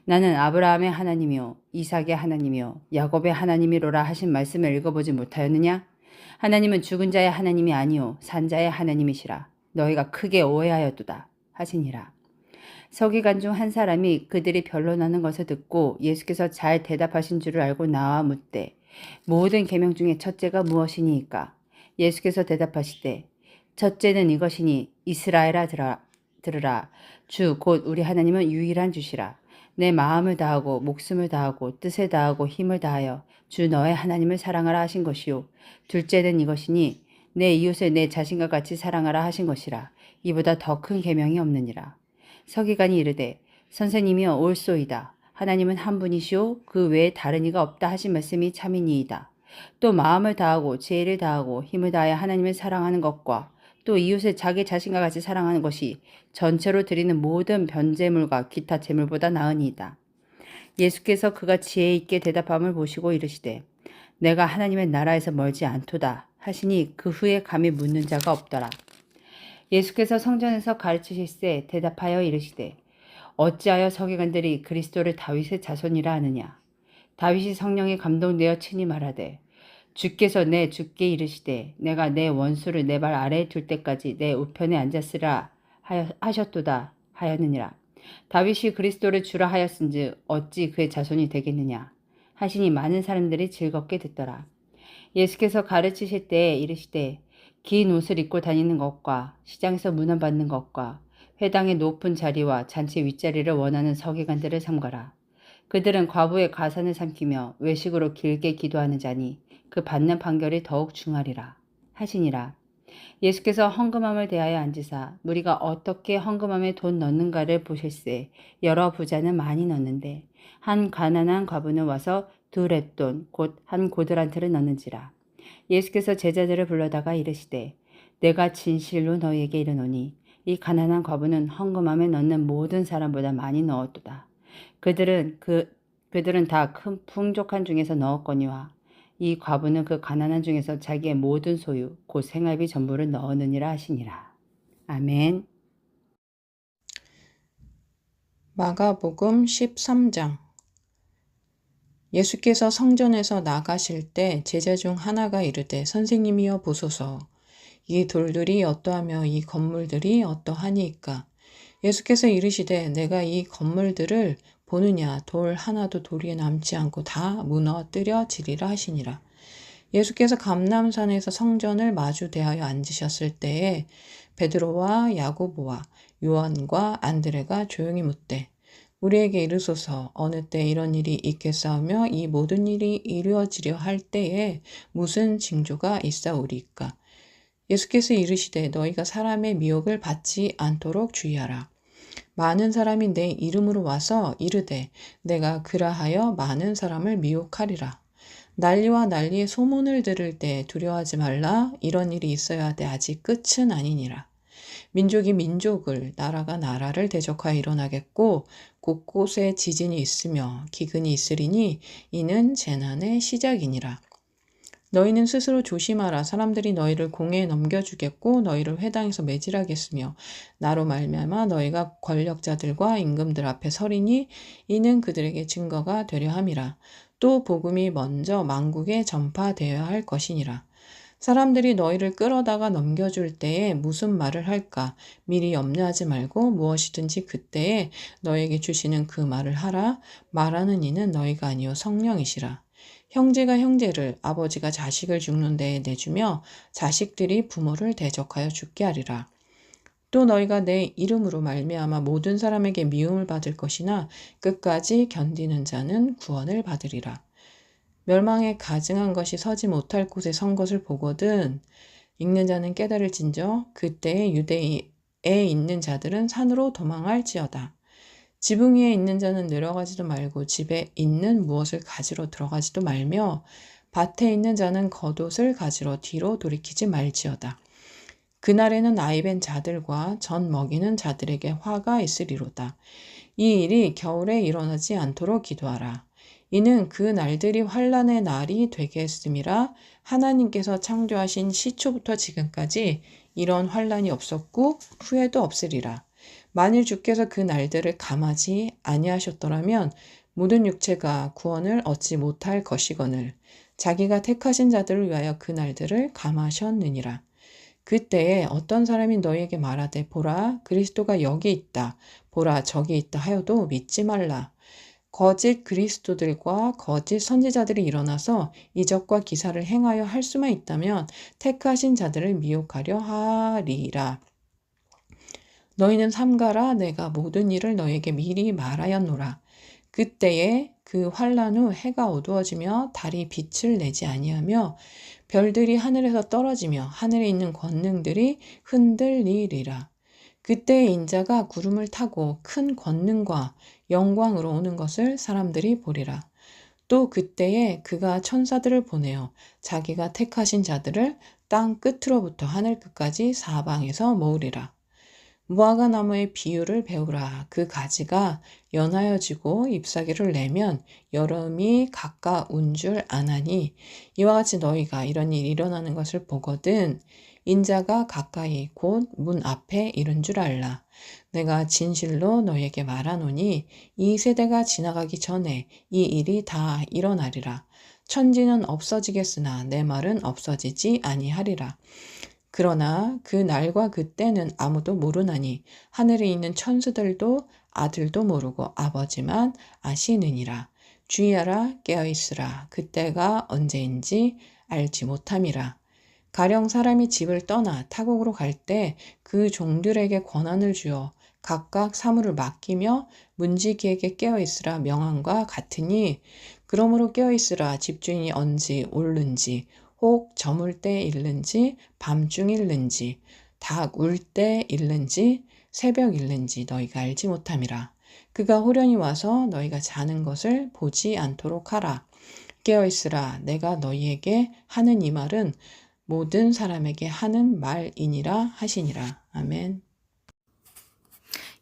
나는 아브라함의 하나님이요 이삭의 하나님이요 야곱의 하나님이로라 하신 말씀을 읽어보지 못하였느냐? 하나님은 죽은 자의 하나님이 아니요 산 자의 하나님이시라. 너희가 크게 오해하였도다 하시니라. 서기관 중 한 사람이 그들이 변론하는 것을 듣고 예수께서 잘 대답하신 줄을 알고 나와 묻되 모든 계명 중에 첫째가 무엇이니이까? 예수께서 대답하시되 첫째는 이것이니 이스라엘아 들으라. 주 곧 우리 하나님은 유일한 주시라. 내 마음을 다하고 목숨을 다하고 뜻을 다하고 힘을 다하여 주 너의 하나님을 사랑하라 하신 것이요. 둘째는 이것이니 내 이웃을 내 자신과 같이 사랑하라 하신 것이라. 이보다 더 큰 계명이 없느니라. 서기관이 이르되 선생님이여 옳소이다. 하나님은 한 분이시오 그 외에 다른 이가 없다 하신 말씀이 참이니이다. 또 마음을 다하고 지혜를 다하고 힘을 다하여 하나님을 사랑하는 것과 또 이웃을 자기 자신과 같이 사랑하는 것이 전체로 드리는 모든 변제물과 기타 제물보다 나으니이다. 예수께서 그가 지혜 있게 대답함을 보시고 이르시되 내가 하나님의 나라에서 멀지 않도다 하시니 그 후에 감히 묻는 자가 없더라. 예수께서 성전에서 가르치실세 대답하여 이르시되 어찌하여 서기관들이 그리스도를 다윗의 자손이라 하느냐. 다윗이 성령에 감동되어 친히 말하되 주께서 내 주께 이르시되 내가 내 원수를 내 발 아래에 둘 때까지 내 우편에 앉았으라 하셨도다 하였느니라. 다윗이 그리스도를 주라 하였은즉 어찌 그의 자손이 되겠느냐. 하시니 많은 사람들이 즐겁게 듣더라. 예수께서 가르치실 때에 이르시되 긴 옷을 입고 다니는 것과 시장에서 문안받는 것과 회당의 높은 자리와 잔치 윗자리를 원하는 서기관들을 삼가라. 그들은 과부의 가산을 삼키며 외식으로 길게 기도하는 자니 그 받는 판결이 더욱 중하리라 하시니라. 예수께서 헌금함을 대하여 앉으사 무리가 어떻게 헌금함에 돈 넣는가를 보실세. 여러 부자는 많이 넣는데 한 가난한 과부는 와서 2렙돈 곧 한 고드란트를 넣는지라. 예수께서 제자들을 불러다가 이르시되 내가 진실로 너희에게 이르노니 이 가난한 과부는 헌금함에 넣는 모든 사람보다 많이 넣었도다. 그들은 다 큰 풍족한 중에서 넣었거니와 이 과부는 그 가난한 중에서 자기의 모든 소유 곧 생활비 전부를 넣었느니라 하시니라. 아멘. 마가복음 13장. 예수께서 성전에서 나가실 때 제자 중 하나가 이르되 선생님이여 보소서 이 돌들이 어떠하며 이 건물들이 어떠하니이까. 예수께서 이르시되 내가 이 건물들을 보느냐 돌 하나도 도리에 남지 않고 다 무너뜨려지리라 하시니라. 예수께서 감람산에서 성전을 마주 대하여 앉으셨을 때에 베드로와 야고보와 요한과 안드레가 조용히 묻되 우리에게 이르소서 어느 때 이런 일이 있겠사오며 이 모든 일이 이루어지려 할 때에 무슨 징조가 있사오리이까. 예수께서 이르시되 너희가 사람의 미혹을 받지 않도록 주의하라. 많은 사람이 내 이름으로 와서 이르되 내가 그라하여 많은 사람을 미혹하리라. 난리와 난리의 소문을 들을 때 두려워하지 말라. 이런 일이 있어야 하되 아직 끝은 아니니라. 민족이 민족을 나라가 나라를 대적하여 일어나겠고 곳곳에 지진이 있으며 기근이 있으리니 이는 재난의 시작이니라. 너희는 스스로 조심하라. 사람들이 너희를 공회에 넘겨주겠고 너희를 회당에서 매질하겠으며 나로 말미암아 너희가 권력자들과 임금들 앞에 서리니 이는 그들에게 증거가 되려 함이라. 또 복음이 먼저 만국에 전파되어야 할 것이니라. 사람들이 너희를 끌어다가 넘겨줄 때에 무슨 말을 할까 미리 염려하지 말고 무엇이든지 그때에 너에게 주시는 그 말을 하라. 말하는 이는 너희가 아니요 성령이시라. 형제가 형제를 아버지가 자식을 죽는 데에 내주며 자식들이 부모를 대적하여 죽게 하리라. 또 너희가 내 이름으로 말미암아 모든 사람에게 미움을 받을 것이나 끝까지 견디는 자는 구원을 받으리라. 멸망에 가증한 것이 서지 못할 곳에 선 것을 보거든 읽는 자는 깨달을진저 그때에 유대에 있는 자들은 산으로 도망할지어다. 지붕 위에 있는 자는 내려가지도 말고 집에 있는 무엇을 가지러 들어가지도 말며 밭에 있는 자는 겉옷을 가지러 뒤로 돌이키지 말지어다. 그날에는 나이벤 자들과 젖 먹이는 자들에게 화가 있으리로다. 이 일이 겨울에 일어나지 않도록 기도하라. 이는 그 날들이 환난의 날이 되게 했음이라. 하나님께서 창조하신 시초부터 지금까지 이런 환난이 없었고 후에도 없으리라. 만일 주께서 그 날들을 감하지 아니하셨더라면 모든 육체가 구원을 얻지 못할 것이거늘 자기가 택하신 자들을 위하여 그 날들을 감하셨느니라. 그때에 어떤 사람이 너희에게 말하되 보라 그리스도가 여기 있다 보라 저기 있다 하여도 믿지 말라. 거짓 그리스도들과 거짓 선지자들이 일어나서 이적과 기사를 행하여 할 수만 있다면 택하신 자들을 미혹하려 하리라. 너희는 삼가라. 내가 모든 일을 너희에게 미리 말하였노라. 그때에 그 환난 후 해가 어두워지며 달이 빛을 내지 아니하며 별들이 하늘에서 떨어지며 하늘에 있는 권능들이 흔들리리라. 그때에 인자가 구름을 타고 큰 권능과 영광으로 오는 것을 사람들이 보리라. 또 그때에 그가 천사들을 보내어 자기가 택하신 자들을 땅 끝으로부터 하늘 끝까지 사방에서 모으리라. 무화과 나무의 비유를 배우라. 그 가지가 연하여지고 잎사귀를 내면 여름이 가까운 줄 아나니 이와 같이 너희가 이런 일이 일어나는 것을 보거든 인자가 가까이 곧 문 앞에 이른 줄 알라. 내가 진실로 너희에게 말하노니 이 세대가 지나가기 전에 이 일이 다 일어나리라. 천지는 없어지겠으나 내 말은 없어지지 아니하리라. 그러나 그 날과 그 때는 아무도 모르나니 하늘에 있는 천수들도 아들도 모르고 아버지만 아시느니라. 주의하라 깨어있으라 그때가 언제인지 알지 못함이라. 가령 사람이 집을 떠나 타국으로 갈 때 그 종들에게 권한을 주어 각각 사물을 맡기며 문지기에게 깨어있으라 명함과 같으니 그러므로 깨어있으라 집주인이 언제 오는지 혹 저물 때 일는지 밤중 일는지 닭 울 때 일는지 새벽 일는지 너희가 알지 못함이라. 그가 호련히 와서 너희가 자는 것을 보지 않도록 하라. 깨어있으라 내가 너희에게 하는 이 말은 모든 사람에게 하는 말이니라 하시니라. 아멘.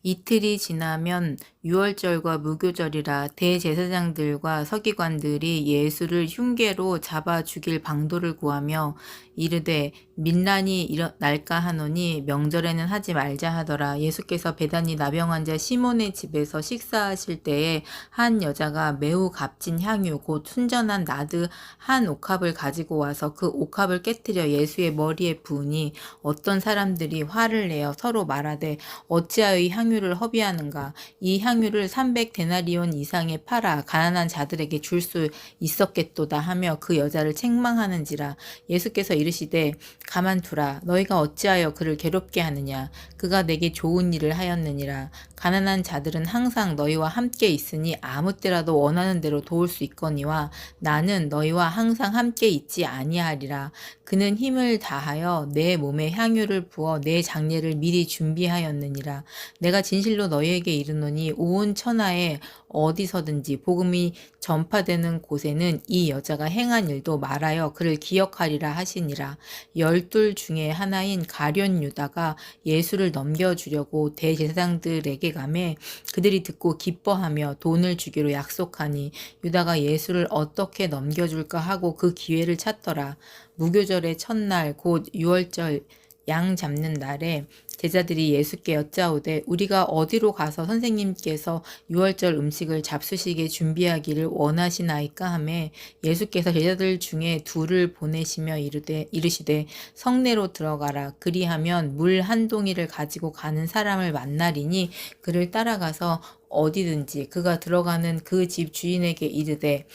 이틀이 지나면 유월절과 무교절이라 대제사장들과 서기관들이 예수를 흉계로 잡아 죽일 방도를 구하며 이르되 민란이 날까 하노니 명절에는 하지 말자 하더라. 예수께서 베다니 나병 환자 시몬의 집에서 식사하실 때에 한 여자가 매우 값진 향유 곧 순전한 나드 한 옥합을 가지고 와서 그 옥합을 깨뜨려 예수의 머리에 부으니 어떤 사람들이 화를 내어 서로 말하되 어찌하여 이 향유를 허비하는가. 이 향유를 300데나리온 이상에 팔아 가난한 자들에게 줄 수 있었겠도다 하며 그 여자를 책망하는지라. 예수께서 이르시되 가만두라. 너희가 어찌하여 그를 괴롭게 하느냐. 그가 내게 좋은 일을 하였느니라. 가난한 자들은 항상 너희와 함께 있으니 아무 때라도 원하는 대로 도울 수 있거니와 나는 너희와 항상 함께 있지 아니하리라. 그는 힘을 다하여 내 몸에 향유를 부어 내 장례를 미리 준비하였느니라. 내가 진실로 너희에게 이르노니 온 천하에 어디서든지 복음이 전파되는 곳에는 이 여자가 행한 일도 말하여 그를 기억하리라 하시니라. 12 중에 하나인 가룟 유다가 예수를 넘겨주려고 대제사장들에게 가매 그들이 듣고 기뻐하며 돈을 주기로 약속하니 유다가 예수를 어떻게 넘겨줄까 하고 그 기회를 찾더라. 무교절의 첫날 곧 유월절 양 잡는 날에 제자들이 예수께 여짜오되 우리가 어디로 가서 선생님께서 유월절 음식을 잡수시게 준비하기를 원하시나이까 하매 예수께서 제자들 중에 둘을 보내시며 이르시되 성내로 들어가라. 그리하면 물 한 동이를 가지고 가는 사람을 만나리니 그를 따라가서 어디든지 그가 들어가는 그 집 주인에게 이르되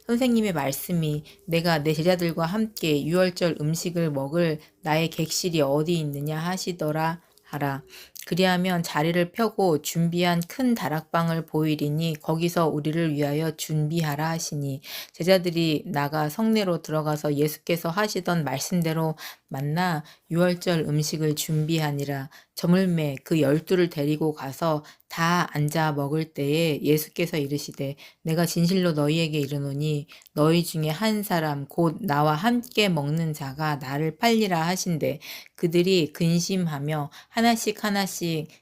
선생님의 말씀이 내가 내 제자들과 함께 유월절 음식을 먹을 나의 객실이 어디 있느냐 하시더라 하라. 그리하면 자리를 펴고 준비한 큰 다락방을 보이리니 거기서 우리를 위하여 준비하라 하시니 제자들이 나가 성내로 들어가서 예수께서 하시던 말씀대로 만나 유월절 음식을 준비하니라. 저물매 그 12를 데리고 가서 다 앉아 먹을 때에 예수께서 이르시되 내가 진실로 너희에게 이르노니 너희 중에 한 사람 곧 나와 함께 먹는 자가 나를 팔리라 하신대 그들이 근심하며 하나씩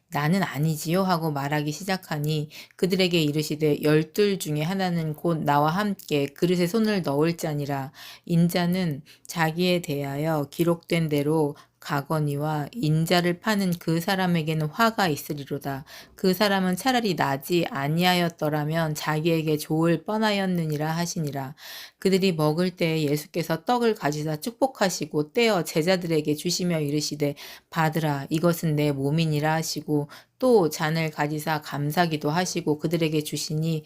나는 아니지요 하고 말하기 시작하니 그들에게 이르시되 12 중에 하나는 곧 나와 함께 그릇에 손을 넣을 자니라. 인자는 자기에 대하여 기록된 대로 가거니와 인자를 파는 그 사람에게는 화가 있으리로다. 그 사람은 차라리 나지 아니하였더라면 자기에게 좋을 뻔하였느니라 하시니라. 그들이 먹을 때에 예수께서 떡을 가지사 축복하시고 떼어 제자들에게 주시며 이르시되 받으라 이것은 내 몸이니라 하시고 또 잔을 가지사 감사기도 하시고 그들에게 주시니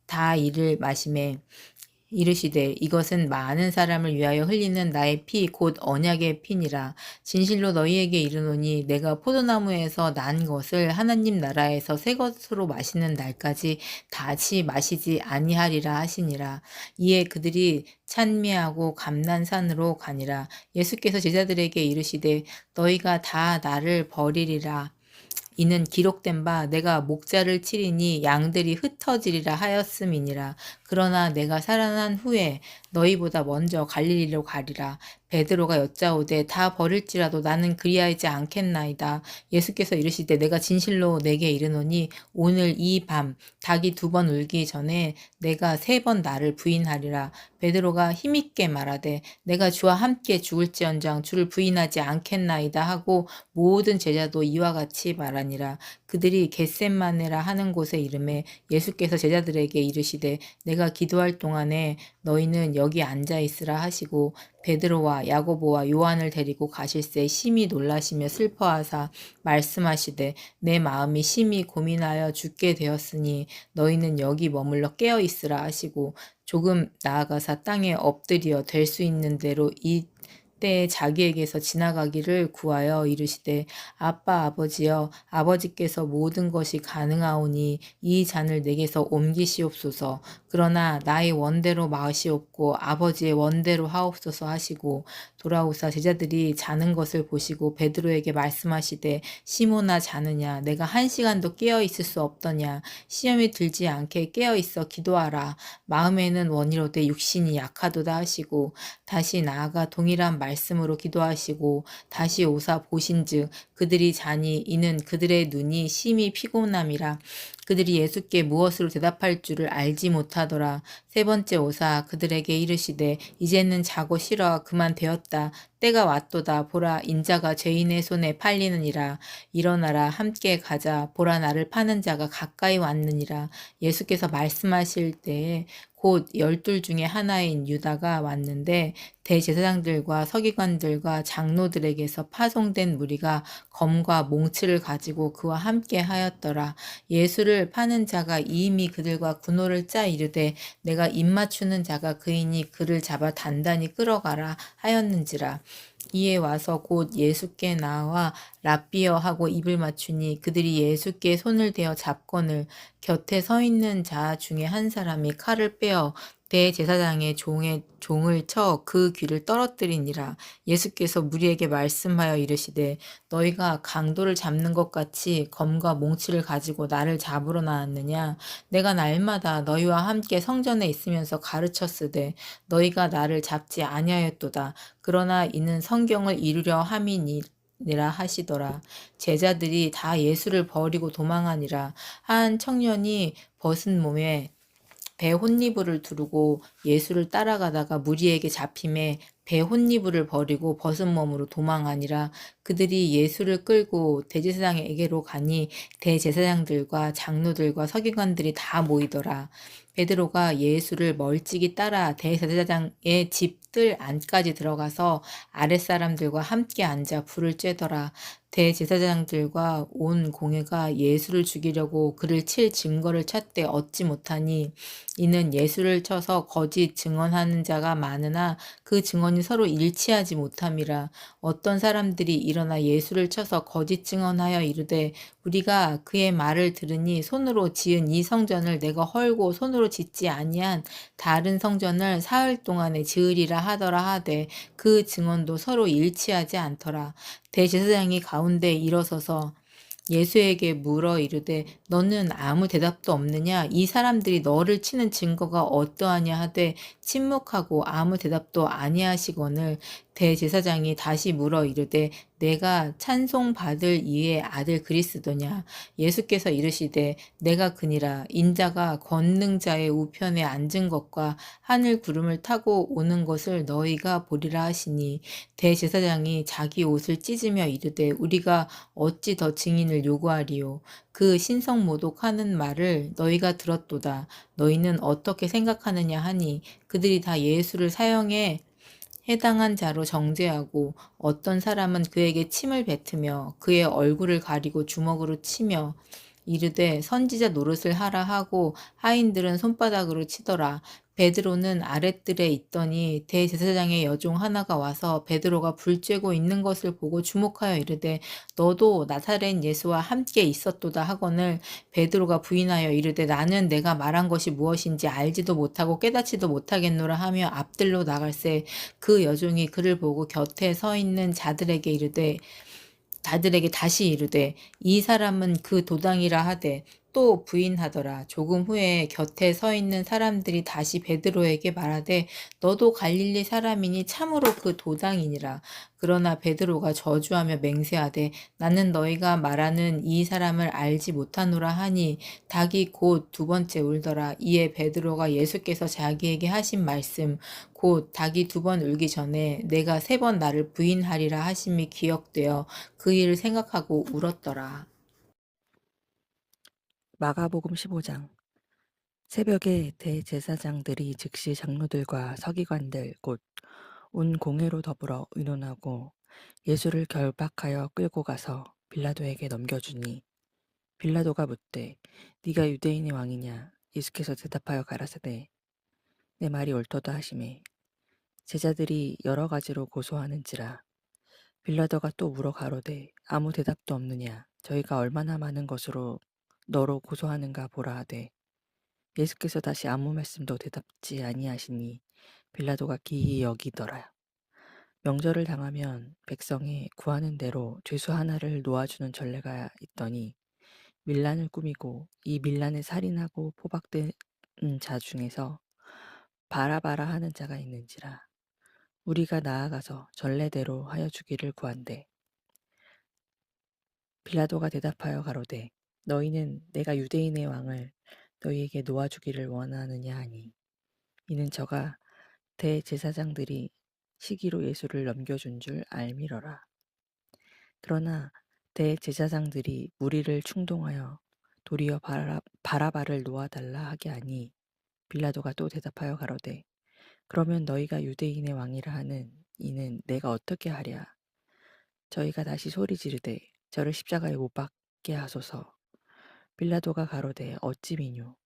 다 이를 마시매 이르시되 이것은 많은 사람을 위하여 흘리는 나의 피 곧 언약의 피니라. 진실로 너희에게 이르노니 내가 포도나무에서 난 것을 하나님 나라에서 새 것으로 마시는 날까지 다시 마시지 아니하리라 하시니라. 이에 그들이 찬미하고 감난산으로 가니라. 예수께서 제자들에게 이르시되 너희가 다 나를 버리리라. 이는 기록된 바 내가 목자를 치리니 양들이 흩어지리라 하였음이니라. 그러나 내가 살아난 후에 너희보다 먼저 갈릴리로 가리라. 베드로가 여짜오되 다 버릴지라도 나는 그리하지 않겠나이다. 예수께서 이르시되 내가 진실로 내게 이르노니 오늘 이 밤 닭이 2번 울기 전에 내가 3번 나를 부인하리라. 베드로가 힘있게 말하되 내가 주와 함께 죽을지언정 주를 부인하지 않겠나이다 하고 모든 제자도 이와 같이 말하니라. 그들이 겟셋마네라 하는 곳에 이르매 예수께서 제자들에게 이르시되 내가 기도할 동안에 너희는 여기 앉아 있으라 하시고 베드로와 야고보와 요한을 데리고 가실새 심히 놀라시며 슬퍼하사 말씀하시되 내 마음이 심히 고민하여 죽게 되었으니 너희는 여기 머물러 깨어 있으라 하시고 조금 나아가사 땅에 엎드려 될 수 있는 대로 이 때에 자기에게서 지나가기를 구하여 이르시되 아빠 아버지여 아버지께서 모든 것이 가능하오니 이 잔을 내게서 옮기시옵소서. 그러나 나의 원대로 마시옵고 아버지의 원대로 하옵소서 하시고 돌아오사 제자들이 자는 것을 보시고 베드로에게 말씀하시되 시몬아 자느냐 내가 1시간도 깨어 있을 수 없더냐 시험이 들지 않게 깨어 있어 기도하라 마음에는 원이로되 육신이 약하도다 하시고 다시 나아가 동일한 말씀으로 기도하시고 다시 오사 보신즉 그들이 자니 이는 그들의 눈이 심히 피곤함이라 그들이 예수께 무엇으로 대답할 줄을 알지 못하더라. 세 번째 오사 그들에게 이르시되 이제는 자고 싫어 그만 되었다. 때가 왔도다. 보라 인자가 죄인의 손에 팔리느니라. 일어나라 함께 가자. 보라 나를 파는 자가 가까이 왔느니라. 예수께서 말씀하실 때에 곧 12 중에 하나인 유다가 왔는데 대제사장들과 서기관들과 장로들에게서 파송된 무리가 검과 몽치를 가지고 그와 함께 하였더라. 예수를 파는 자가 이미 그들과 군호를 짜 이르되 내가 입맞추는 자가 그이니 그를 잡아 단단히 끌어가라 하였는지라. 이에 와서 곧 예수께 나와 랍비여 하고 입을 맞추니 그들이 예수께 손을 대어 잡거늘 곁에 서 있는 자 중에 한 사람이 칼을 빼어 대제사장의 종을 쳐 그 귀를 떨어뜨리니라. 예수께서 무리에게 말씀하여 이르시되 너희가 강도를 잡는 것 같이 검과 몽치를 가지고 나를 잡으러 나왔느냐. 내가 날마다 너희와 함께 성전에 있으면서 가르쳤으되 너희가 나를 잡지 아니하였도다. 그러나 이는 성경을 이루려 함이니라 하시더라. 제자들이 다 예수를 버리고 도망하니라. 한 청년이 벗은 몸에 배 혼니부를 두르고 예수를 따라가다가 무리에게 잡힘에 배 혼니부를 버리고 벗은 몸으로 도망하니라. 그들이 예수를 끌고 대제사장에게로 가니 대제사장들과 장로들과 서기관들이 다 모이더라. 베드로가 예수를 멀찍이 따라 대제사장의 집 뜰 안까지 들어가서 아랫사람들과 함께 앉아 불을 쬐더라. 대제사장들과 온 공회가 예수를 죽이려고 그를 칠 증거를 찾되 얻지 못하니 이는 예수를 쳐서 거짓 증언하는 자가 많으나 그 증언이 서로 일치하지 못함이라. 어떤 사람들이 일어나 예수를 쳐서 거짓 증언하여 이르되 우리가 그의 말을 들으니 손으로 지은 이 성전을 내가 헐고 손으로 짓지 아니한 다른 성전을 사흘 동안에 지으리라 하더라 하되 그 증언도 서로 일치하지 않더라. 대제사장이 가운데 일어서서 예수에게 물어 이르되 너는 아무 대답도 없느냐? 이 사람들이 너를 치는 증거가 어떠하냐 하되 침묵하고 아무 대답도 아니하시거늘 대제사장이 다시 물어 이르되 내가 찬송받을 이의 아들 그리스도냐? 예수께서 이르시되 내가 그니라. 인자가 권능자의 우편에 앉은 것과 하늘 구름을 타고 오는 것을 너희가 보리라 하시니 대제사장이 자기 옷을 찢으며 이르되 우리가 어찌 더 증인을 요구하리요? 그 신성모독하는 말을 너희가 들었도다. 너희는 어떻게 생각하느냐 하니 그들이 다 예수를 사형에 해당한 자로 정죄하고 어떤 사람은 그에게 침을 뱉으며 그의 얼굴을 가리고 주먹으로 치며 이르되 선지자 노릇을 하라 하고 하인들은 손바닥으로 치더라. 베드로는 아랫뜰에 있더니 대제사장의 여종 하나가 와서 베드로가 불 쬐고 있는 것을 보고 주목하여 이르되 너도 나사렛 예수와 함께 있었도다 하거늘 베드로가 부인하여 이르되 나는 내가 말한 것이 무엇인지 알지도 못하고 깨닫지도 못하겠노라 하며 앞뜰로 나갈새 그 여종이 그를 보고 곁에 서 있는 자들에게 다시 이르되 이 사람은 그 도당이라 하되 또 부인하더라. 조금 후에 곁에 서 있는 사람들이 다시 베드로에게 말하되 너도 갈릴리 사람이니 참으로 그 도당이니라. 그러나 베드로가 저주하며 맹세하되 나는 너희가 말하는 이 사람을 알지 못하노라 하니 닭이 곧 2번째 울더라. 이에 베드로가 예수께서 자기에게 하신 말씀 곧 닭이 2번 울기 전에 내가 3번 나를 부인하리라 하심이 기억되어 그 일을 생각하고 울었더라. 마가복음 15장. 새벽에 대제사장들이 즉시 장로들과 서기관들 곧 온 공회로 더불어 의논하고 예수를 결박하여 끌고 가서 빌라도에게 넘겨주니 빌라도가 묻되 네가 유대인의 왕이냐? 예수께서 대답하여 가라사대 내 말이 옳도다 하시매 제자들이 여러 가지로 고소하는지라. 빌라도가 또 물어 가로되 아무 대답도 없느냐? 저희가 얼마나 많은 것으로 너로 고소하는가 보라 하되 예수께서 다시 아무 말씀도 대답지 아니하시니 빌라도가 기이 여기더라. 명절을 당하면 백성이 구하는 대로 죄수 하나를 놓아주는 전례가 있더니 밀란을 꾸미고 이 밀란에 살인하고 포박된 자 중에서 바라바라 하는 자가 있는지라. 우리가 나아가서 전례대로 하여 주기를 구한대. 빌라도가 대답하여 가로되 너희는 내가 유대인의 왕을 너희에게 놓아주기를 원하느냐 하니 이는 저가 대제사장들이 시기로 예수를 넘겨준 줄 알미러라. 그러나 대제사장들이 무리를 충동하여 도리어 바라바를 놓아달라 하게 하니 빌라도가 또 대답하여 가로되 그러면 너희가 유대인의 왕이라 하는 이는 내가 어떻게 하랴. 저희가 다시 소리 지르되 저를 십자가에 못 박게 하소서. 빌라도가 가로되 어찌 미뇨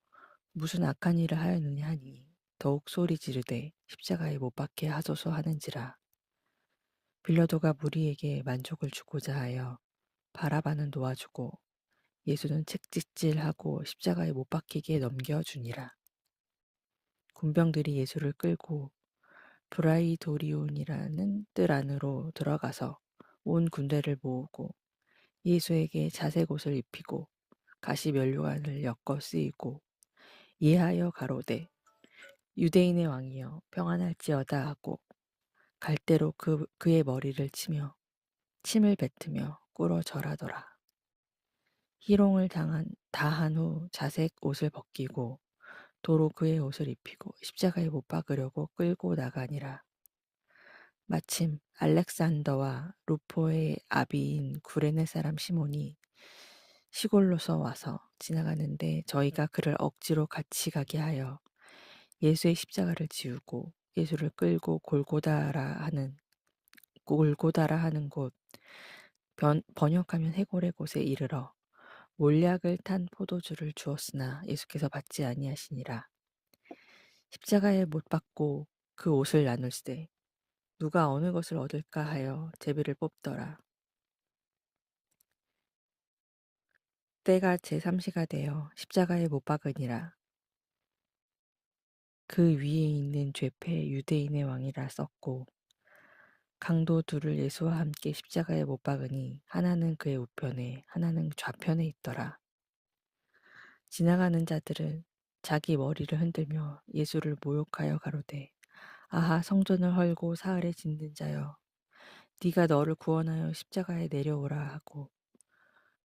무슨 악한 일을 하였느냐 하니 더욱 소리 지르되 십자가에 못 박게 하소서 하는지라. 빌라도가 무리에게 만족을 주고자 하여 바라바는 놓아주고 예수는 책짓질하고 십자가에 못 박히게 넘겨주니라. 군병들이 예수를 끌고 브라이도리온이라는 뜰 안으로 들어가서 온 군대를 모으고 예수에게 자색 옷을 입히고 가시 면류관을 엮어 쓰이고 예하여 가로되 유대인의 왕이여 평안할지어다 하고 갈대로 그의 머리를 치며 침을 뱉으며 꿇어 절하더라. 희롱을 다한 후 자색 옷을 벗기고 도로 그의 옷을 입히고 십자가에 못 박으려고 끌고 나가니라. 마침 알렉산더와 루포의 아비인 구레네 사람 시몬이 시골로서 와서 지나가는데 저희가 그를 억지로 같이 가게 하여 예수의 십자가를 지우고 예수를 끌고 골고다라 하는 곳 번역하면 해골의 곳에 이르러 몰약을 탄 포도주를 주었으나 예수께서 받지 아니하시니라. 십자가에 못 박고 그 옷을 나눌세 누가 어느 것을 얻을까 하여 제비를 뽑더라. 때가 제3시가 되어 십자가에 못 박으니라. 그 위에 있는 죄패 유대인의 왕이라 썼고 강도 둘을 예수와 함께 십자가에 못 박으니 하나는 그의 우편에 하나는 좌편에 있더라. 지나가는 자들은 자기 머리를 흔들며 예수를 모욕하여 가로되 아하 성전을 헐고 사흘에 짓는 자여 네가 너를 구원하여 십자가에 내려오라 하고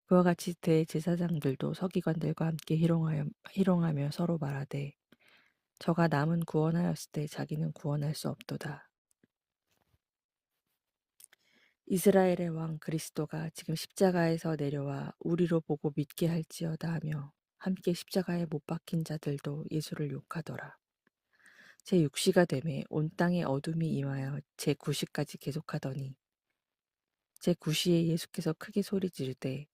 그와 같이 대제사장들도 서기관들과 함께 희롱하며 서로 말하되 저가 남은 구원하였을 때 자기는 구원할 수 없도다. 이스라엘의 왕 그리스도가 지금 십자가에서 내려와 우리로 보고 믿게 할지어다 하며 함께 십자가에 못 박힌 자들도 예수를 욕하더라. 제6시가 되매 온 땅에 어둠이 임하여 제9시까지 계속하더니 제9시에 예수께서 크게 소리 지르되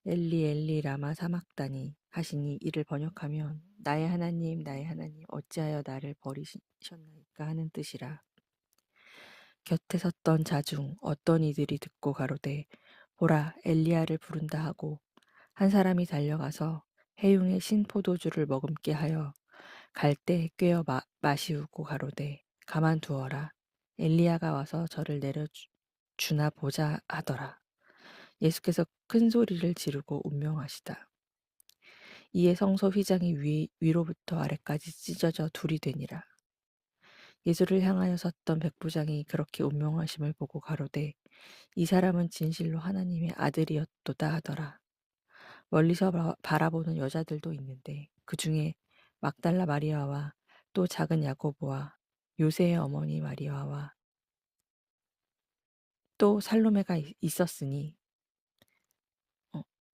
엘리 엘리 라마 사막다니 하시니 이를 번역하면 나의 하나님 어찌하여 나를 버리셨나이까 하는 뜻이라. 곁에 섰던 자 중 어떤 이들이 듣고 가로되 보라 엘리야를 부른다 하고 한 사람이 달려가서 해융의 신포도주를 머금게 하여 갈대에 꿰어 마시우고 가로되 가만두어라 엘리야가 와서 저를 내려주나 보자 하더라. 예수께서 큰 소리를 지르고 운명하시다. 이에 성소 휘장이 위로부터 아래까지 찢어져 둘이 되니라. 예수를 향하여 섰던 백부장이 그렇게 운명하심을 보고 가로되 이 사람은 진실로 하나님의 아들이었도다 하더라. 멀리서 바라보는 여자들도 있는데 그 중에 막달라 마리아와 또 작은 야고보와 요새의 어머니 마리아와 또 살로메가 있었으니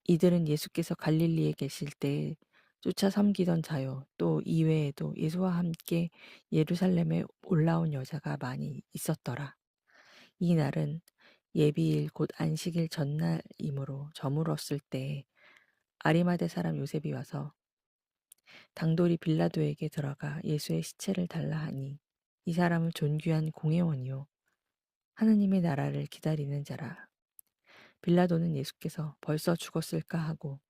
이들은 예수께서 갈릴리에 계실 때 쫓아 섬기던 자요. 또 이외에도 예수와 함께 예루살렘에 올라온 여자가 많이 있었더라. 이 날은 예비일 곧 안식일 전날이므로 저물었을 때 아리마대 사람 요셉이 와서 당돌이 빌라도에게 들어가 예수의 시체를 달라 하니 이 사람은 존귀한 공회원이요 하느님의 나라를 기다리는 자라. 빌라도는 예수께서 벌써 죽었을까 하고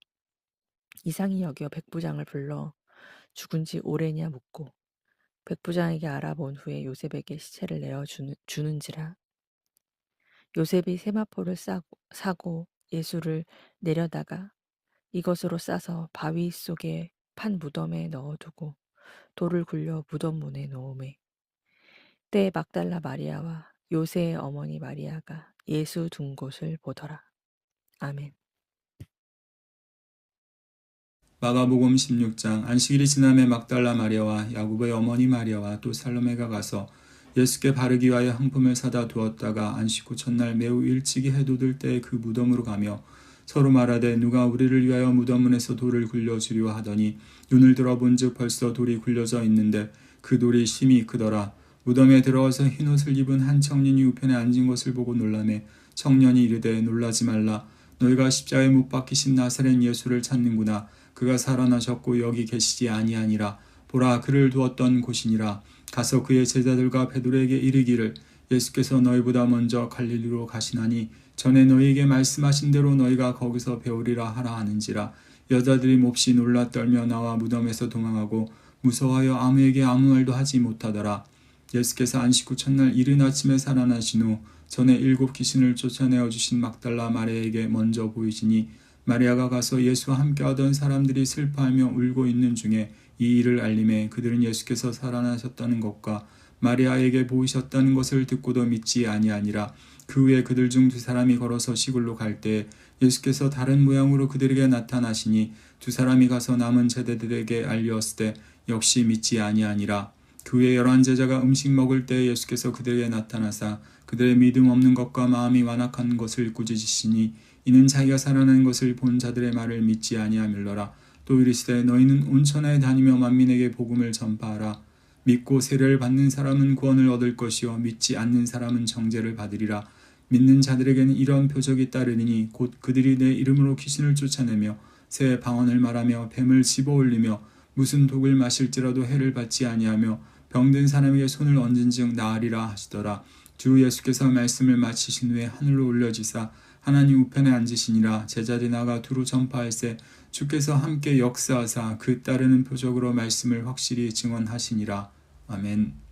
이상히 여겨 백부장을 불러 죽은 지 오래냐 묻고 백부장에게 알아본 후에 요셉에게 시체를 내어 주는지라. 요셉이 세마포를 사고 예수를 내려다가 이것으로 싸서 바위 속에 판 무덤에 넣어두고 돌을 굴려 무덤 문에 놓으매 때에 막달라 마리아와 요새의 어머니 마리아가 예수 둔 곳을 보더라. 아멘. 마가복음 16장. 안식일이 지남에 막달라 마리아와 야고보의 어머니 마리아와 또 살로메가 가서 예수께 바르기 위하여 향품을 사다 두었다가 안식 후 첫날 매우 일찍이 해 돋을 때에 그 무덤으로 가며 서로 말하되 누가 우리를 위하여 무덤 문에서 돌을 굴려주리와 하더니 눈을 들어본즉 벌써 돌이 굴려져 있는데 그 돌이 심히 크더라. 무덤에 들어와서 흰옷을 입은 한 청년이 우편에 앉은 것을 보고 놀라매 청년이 이르되 놀라지 말라. 너희가 십자가에 못 박히신 나사렛 예수를 찾는구나. 그가 살아나셨고 여기 계시지 아니하니라. 보라, 그를 두었던 곳이니라. 가서 그의 제자들과 베드로에게 이르기를 예수께서 너희보다 먼저 갈릴리로 가시나니 전에 너희에게 말씀하신 대로 너희가 거기서 배우리라 하라 하는지라. 여자들이 몹시 놀라 떨며 나와 무덤에서 도망하고 무서워하여 아무에게 아무 말도 하지 못하더라. 예수께서 안식 후 첫날 이른 아침에 살아나신 후 전에 7 귀신을 쫓아내어 주신 막달라 마리아에게 먼저 보이시니 마리아가 가서 예수와 함께하던 사람들이 슬퍼하며 울고 있는 중에 이 일을 알림해 그들은 예수께서 살아나셨다는 것과 마리아에게 보이셨다는 것을 듣고도 믿지 아니하니라. 그 후에 그들 중 2사람이 걸어서 시골로 갈 때에 예수께서 다른 모양으로 그들에게 나타나시니 2사람이 가서 남은 제자들에게 알리었을 때 역시 믿지 아니하니라. 그 후에 11 제자가 음식 먹을 때 예수께서 그들에게 나타나사 그들의 믿음 없는 것과 마음이 완악한 것을 꾸짖으시니 이는 자기가 살아난 것을 본 자들의 말을 믿지 아니하밀러라. 또 이르시되 너희는 온 천하에 다니며 만민에게 복음을 전파하라. 믿고 세례를 받는 사람은 구원을 얻을 것이요 믿지 않는 사람은 정죄를 받으리라. 믿는 자들에게는 이런 표적이 따르니 곧 그들이 내 이름으로 귀신을 쫓아내며 새 방언을 말하며 뱀을 집어올리며 무슨 독을 마실지라도 해를 받지 아니하며 병든 사람에게 손을 얹은즉 나으리라 하시더라. 주 예수께서 말씀을 마치신 후에 하늘로 올려지사 하나님 우편에 앉으시니라. 제자들이 나가 두루 전파할세 주께서 함께 역사하사 그 따르는 표적으로 말씀을 확실히 증언하시니라. 아멘.